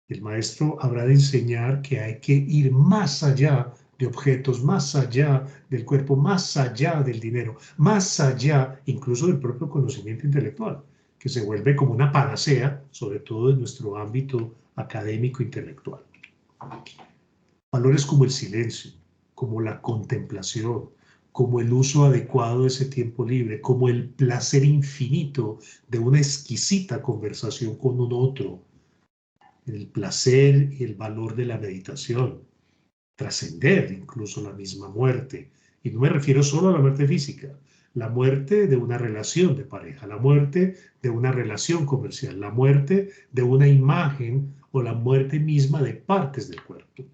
El maestro habrá de enseñar que hay que ir más allá de objetos, más allá del cuerpo, más allá del dinero, más allá incluso del propio conocimiento intelectual, que se vuelve como una panacea, sobre todo en nuestro ámbito académico intelectual. Valores como el silencio, como la contemplación, como el uso adecuado de ese tiempo libre, como el placer infinito de una exquisita conversación con un otro, el placer y el valor de la meditación, trascender incluso la misma muerte. Y no me refiero solo a la muerte física, la muerte de una relación de pareja, la muerte de una relación comercial, la muerte de una imagen o la muerte misma de partes del cuerpo.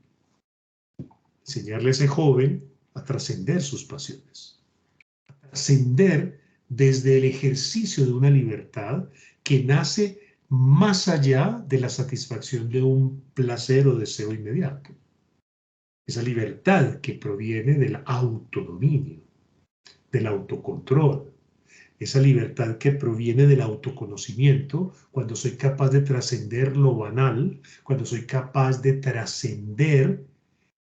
Enseñarle a ese joven a trascender sus pasiones, a trascender desde el ejercicio de una libertad que nace más allá de la satisfacción de un placer o deseo inmediato. Esa libertad que proviene del autodominio, del autocontrol, esa libertad que proviene del autoconocimiento, cuando soy capaz de trascender lo banal, cuando soy capaz de trascender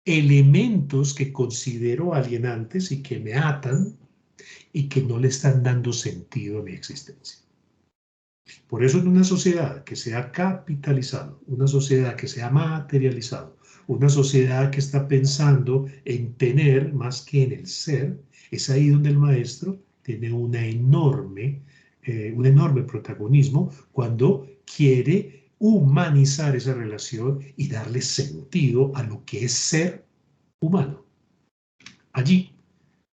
elementos que considero alienantes y que me atan y que no le están dando sentido a mi existencia. Por eso en una sociedad que se ha capitalizado, una sociedad que se ha materializado, una sociedad que está pensando en tener más que en el ser, es ahí donde el maestro tiene un enorme protagonismo cuando quiere humanizar esa relación y darle sentido a lo que es ser humano. Allí,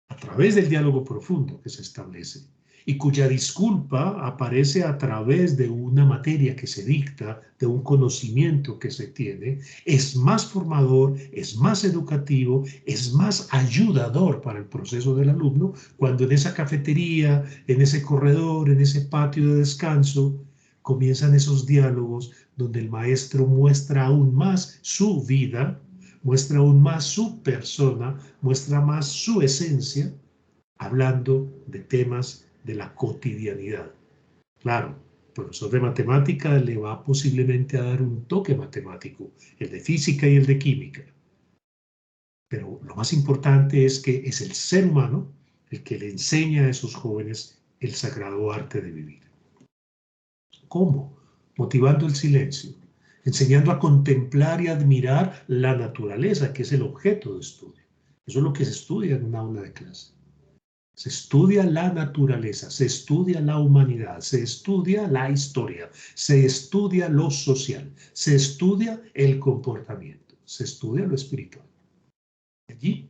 a través del diálogo profundo que se establece y cuya disculpa aparece a través de una materia que se dicta, de un conocimiento que se tiene, es más formador, es más educativo, es más ayudador para el proceso del alumno cuando en esa cafetería, en ese corredor, en ese patio de descanso, comienzan esos diálogos donde el maestro muestra aún más su vida, muestra aún más su persona, muestra más su esencia, hablando de temas de la cotidianidad. Claro, el profesor de matemática le va posiblemente a dar un toque matemático, el de física y el de química. Pero lo más importante es que es el ser humano el que le enseña a esos jóvenes el sagrado arte de vivir. ¿Cómo? Motivando el silencio, enseñando a contemplar y admirar la naturaleza, que es el objeto de estudio. Eso es lo que se estudia en una aula de clase. Se estudia la naturaleza, se estudia la humanidad, se estudia la historia, se estudia lo social, se estudia el comportamiento, se estudia lo espiritual. Allí,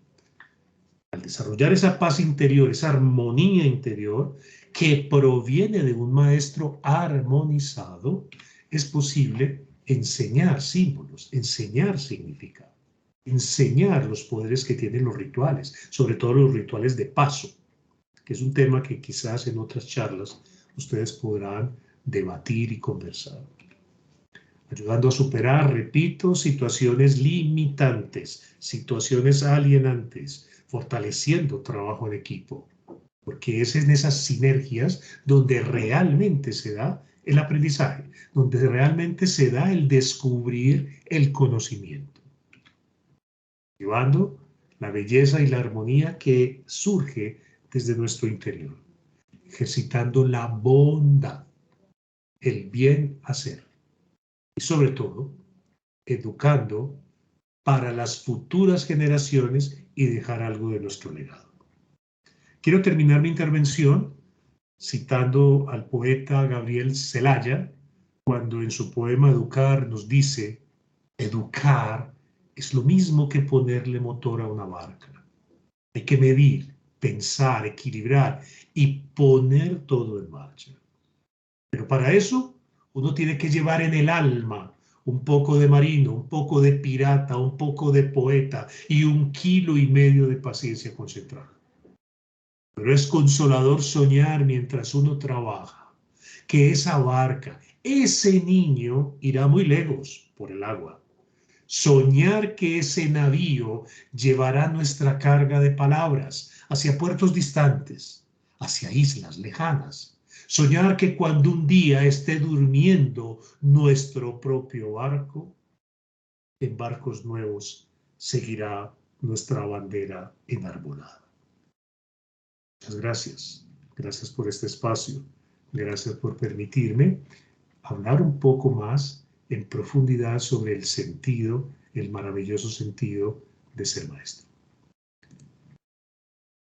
al desarrollar esa paz interior, esa armonía interior que proviene de un maestro armonizado, es posible enseñar símbolos, enseñar significado, enseñar los poderes que tienen los rituales, sobre todo los rituales de paso, que es un tema que quizás en otras charlas ustedes podrán debatir y conversar. Ayudando a superar, repito, situaciones limitantes, situaciones alienantes, fortaleciendo trabajo en equipo, porque es en esas sinergias donde realmente se da el aprendizaje, donde realmente se da el descubrir el conocimiento. Llevando la belleza y la armonía que surge desde nuestro interior, ejercitando la bondad, el bien hacer. Y sobre todo, educando para las futuras generaciones y dejar algo de nuestro legado. Quiero terminar mi intervención citando al poeta Gabriel Celaya, cuando en su poema Educar nos dice: educar es lo mismo que ponerle motor a una barca. Hay que medir, pensar, equilibrar y poner todo en marcha. Pero para eso uno tiene que llevar en el alma un poco de marino, un poco de pirata, un poco de poeta y 1,5 kilos de paciencia concentrada. Pero es consolador soñar mientras uno trabaja que esa barca, ese niño irá muy lejos por el agua. Soñar que ese navío llevará nuestra carga de palabras hacia puertos distantes, hacia islas lejanas. Soñar que cuando un día esté durmiendo nuestro propio barco, en barcos nuevos seguirá nuestra bandera enarbolada. Muchas gracias. Gracias por este espacio. Gracias por permitirme hablar un poco más en profundidad sobre el sentido, el maravilloso sentido de ser maestro.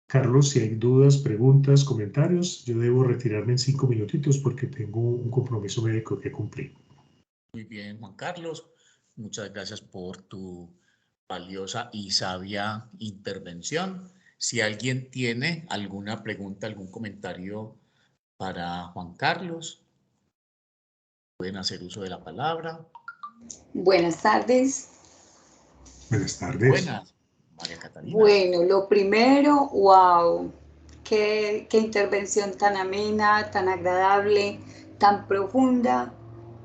Carlos, si hay dudas, preguntas, comentarios, yo debo retirarme en 5 minutitos porque tengo un compromiso médico que cumplir. Muy bien, Juan Carlos. Muchas gracias por tu valiosa y sabia intervención. Si alguien tiene alguna pregunta, algún comentario para Juan Carlos, pueden hacer uso de la palabra. Buenas tardes. Buenas tardes. Buenas, María Catalina. Bueno, lo primero, wow, qué intervención tan amena, tan agradable, tan profunda.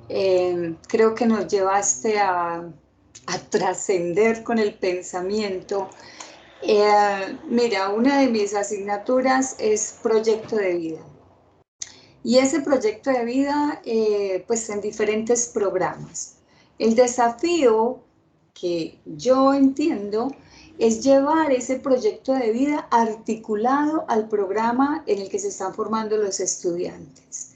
Creo que nos llevaste a trascender con el pensamiento. Mira, una de mis asignaturas es proyecto de vida. Y ese proyecto de vida, pues en diferentes programas. El desafío que yo entiendo es llevar ese proyecto de vida articulado al programa en el que se están formando los estudiantes.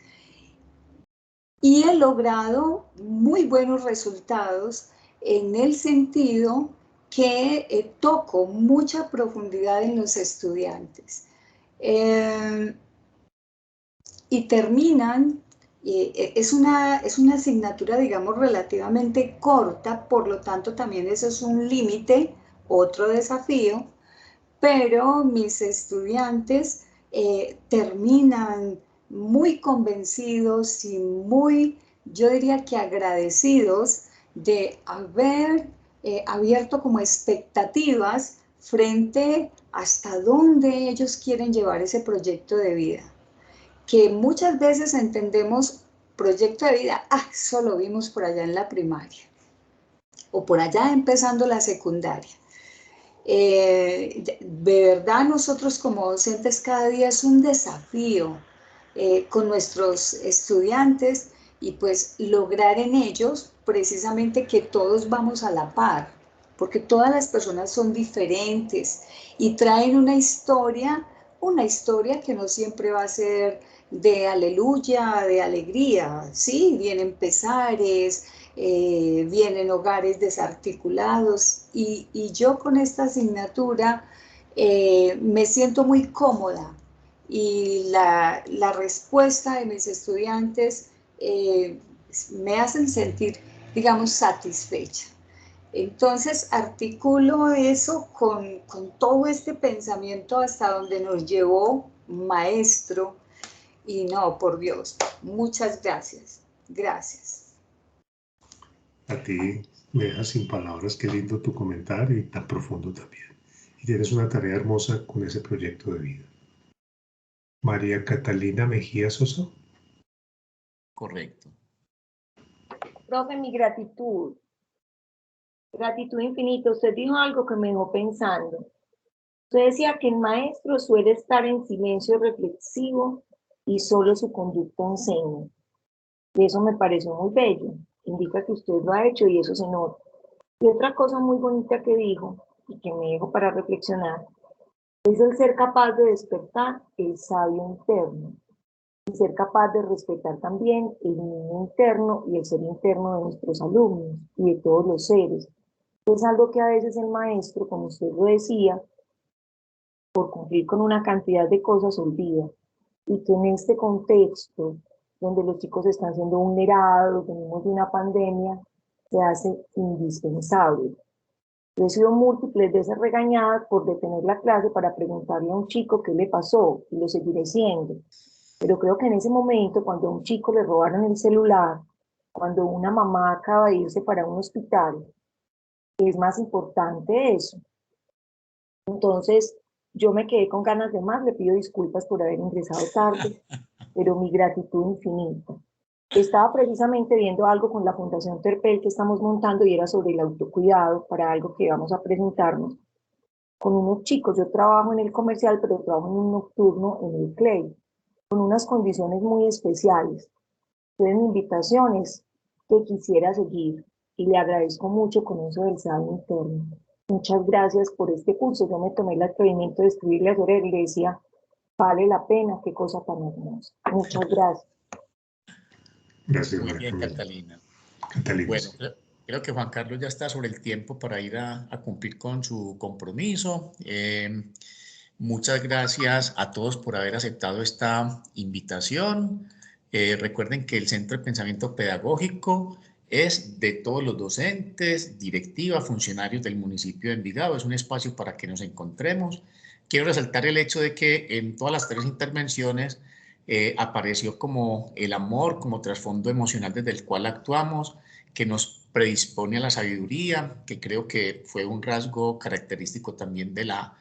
Y he logrado muy buenos resultados en el sentido que toco mucha profundidad en los estudiantes. Y terminan, es una asignatura, digamos, relativamente corta, por lo tanto también eso es un límite, otro desafío, pero mis estudiantes terminan muy convencidos y muy, yo diría que agradecidos de haber abierto como expectativas frente hasta dónde ellos quieren llevar ese proyecto de vida. Que muchas veces entendemos proyecto de vida, eso lo vimos por allá en la primaria. o por allá empezando la secundaria. De verdad, nosotros como docentes cada día es un desafío con nuestros estudiantes y pues lograr en ellos precisamente que todos vamos a la par, porque todas las personas son diferentes y traen una historia que no siempre va a ser de aleluya, de alegría, ¿sí? Vienen pesares, vienen hogares desarticulados y yo con esta asignatura me siento muy cómoda y la respuesta de mis estudiantes me hacen sentir, digamos, satisfecha. Entonces articulo eso con todo este pensamiento hasta donde nos llevó maestro y no, por Dios, muchas gracias, gracias. A ti me dejas sin palabras, qué lindo tu comentario y tan profundo también. Y tienes una tarea hermosa con ese proyecto de vida. María Catalina Mejía Sosa. Correcto. Profe, mi gratitud. Gratitud infinita. Usted dijo algo que me dejó pensando. Usted decía que el maestro suele estar en silencio reflexivo y solo su conducta enseña. Y eso me pareció muy bello. Indica que usted lo ha hecho y eso se nota. Y otra cosa muy bonita que dijo y que me dejo para reflexionar es el ser capaz de despertar el sabio interno y ser capaz de respetar también el niño interno y el ser interno de nuestros alumnos y de todos los seres. Es algo que a veces el maestro, como usted lo decía, por cumplir con una cantidad de cosas olvida. Y que en este contexto, donde los chicos están siendo vulnerados, venimos de una pandemia, se hace indispensable. Yo he sido múltiples veces regañada por detener la clase para preguntarle a un chico qué le pasó, y lo seguiré siendo. Pero creo que en ese momento, cuando a un chico le robaron el celular, cuando una mamá acaba de irse para un hospital, es más importante eso. Entonces, yo me quedé con ganas de más, le pido disculpas por haber ingresado tarde, pero mi gratitud infinita. Estaba precisamente viendo algo con la Fundación Terpel que estamos montando y era sobre el autocuidado para algo que vamos a presentarnos con unos chicos. Yo trabajo en el comercial, pero trabajo en un nocturno en el CLEI, con unas condiciones muy especiales. Entonces, mi invitación es que quisiera seguir y le agradezco mucho con eso del sabio interno. Muchas gracias por este curso. Yo me tomé el atrevimiento de escribirle a Sorer y le decía, vale la pena, qué cosa tan hermosa. Muchas gracias. Gracias, Muy María bien, Catalina. Catalina. Bueno, creo que Juan Carlos ya está sobre el tiempo para ir a cumplir con su compromiso. Muchas gracias a todos por haber aceptado esta invitación. Recuerden que el Centro de Pensamiento Pedagógico es de todos los docentes, directiva, funcionarios del municipio de Envigado. Es un espacio para que nos encontremos. Quiero resaltar el hecho de que en todas las tres intervenciones apareció como el amor, como trasfondo emocional desde el cual actuamos, que nos predispone a la sabiduría, que creo que fue un rasgo característico también de la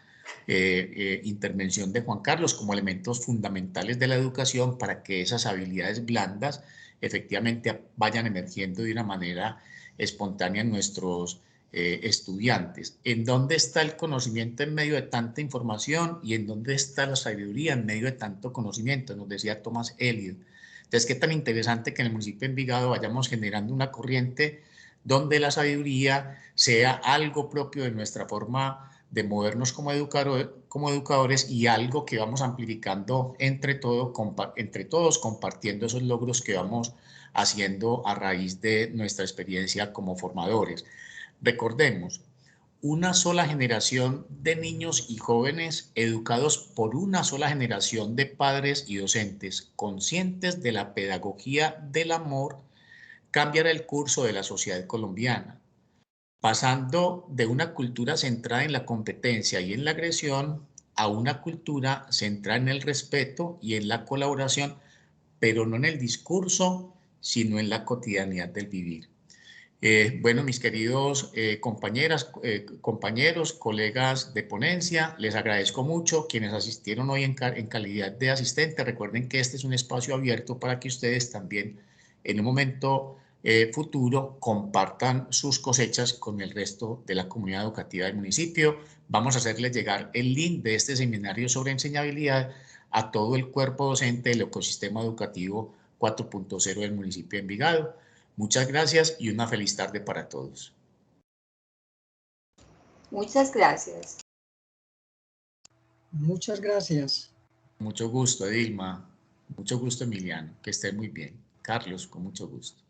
intervención de Juan Carlos como elementos fundamentales de la educación para que esas habilidades blandas efectivamente vayan emergiendo de una manera espontánea en nuestros estudiantes. ¿En dónde está el conocimiento en medio de tanta información y en dónde está la sabiduría en medio de tanto conocimiento? Nos decía Thomas Eliot. Entonces, qué tan interesante que en el municipio de Envigado vayamos generando una corriente donde la sabiduría sea algo propio de nuestra forma de movernos como educadores y algo que vamos amplificando entre todos, compartiendo esos logros que vamos haciendo a raíz de nuestra experiencia como formadores. Recordemos, una sola generación de niños y jóvenes educados por una sola generación de padres y docentes conscientes de la pedagogía del amor cambiará el curso de la sociedad colombiana, pasando de una cultura centrada en la competencia y en la agresión a una cultura centrada en el respeto y en la colaboración, pero no en el discurso, sino en la cotidianidad del vivir. Bueno, mis queridos compañeros, colegas de ponencia, les agradezco mucho quienes asistieron hoy en calidad de asistente. Recuerden que este es un espacio abierto para que ustedes también en un momento futuro compartan sus cosechas con el resto de la comunidad educativa del municipio. Vamos a hacerles llegar el link de este seminario sobre enseñabilidad a todo el cuerpo docente del ecosistema educativo 4.0 del municipio de Envigado. Muchas gracias y una feliz tarde para todos. Muchas gracias. Muchas gracias. Mucho gusto, Dilma. Mucho gusto, Emiliano. Que estén muy bien. Carlos, con mucho gusto.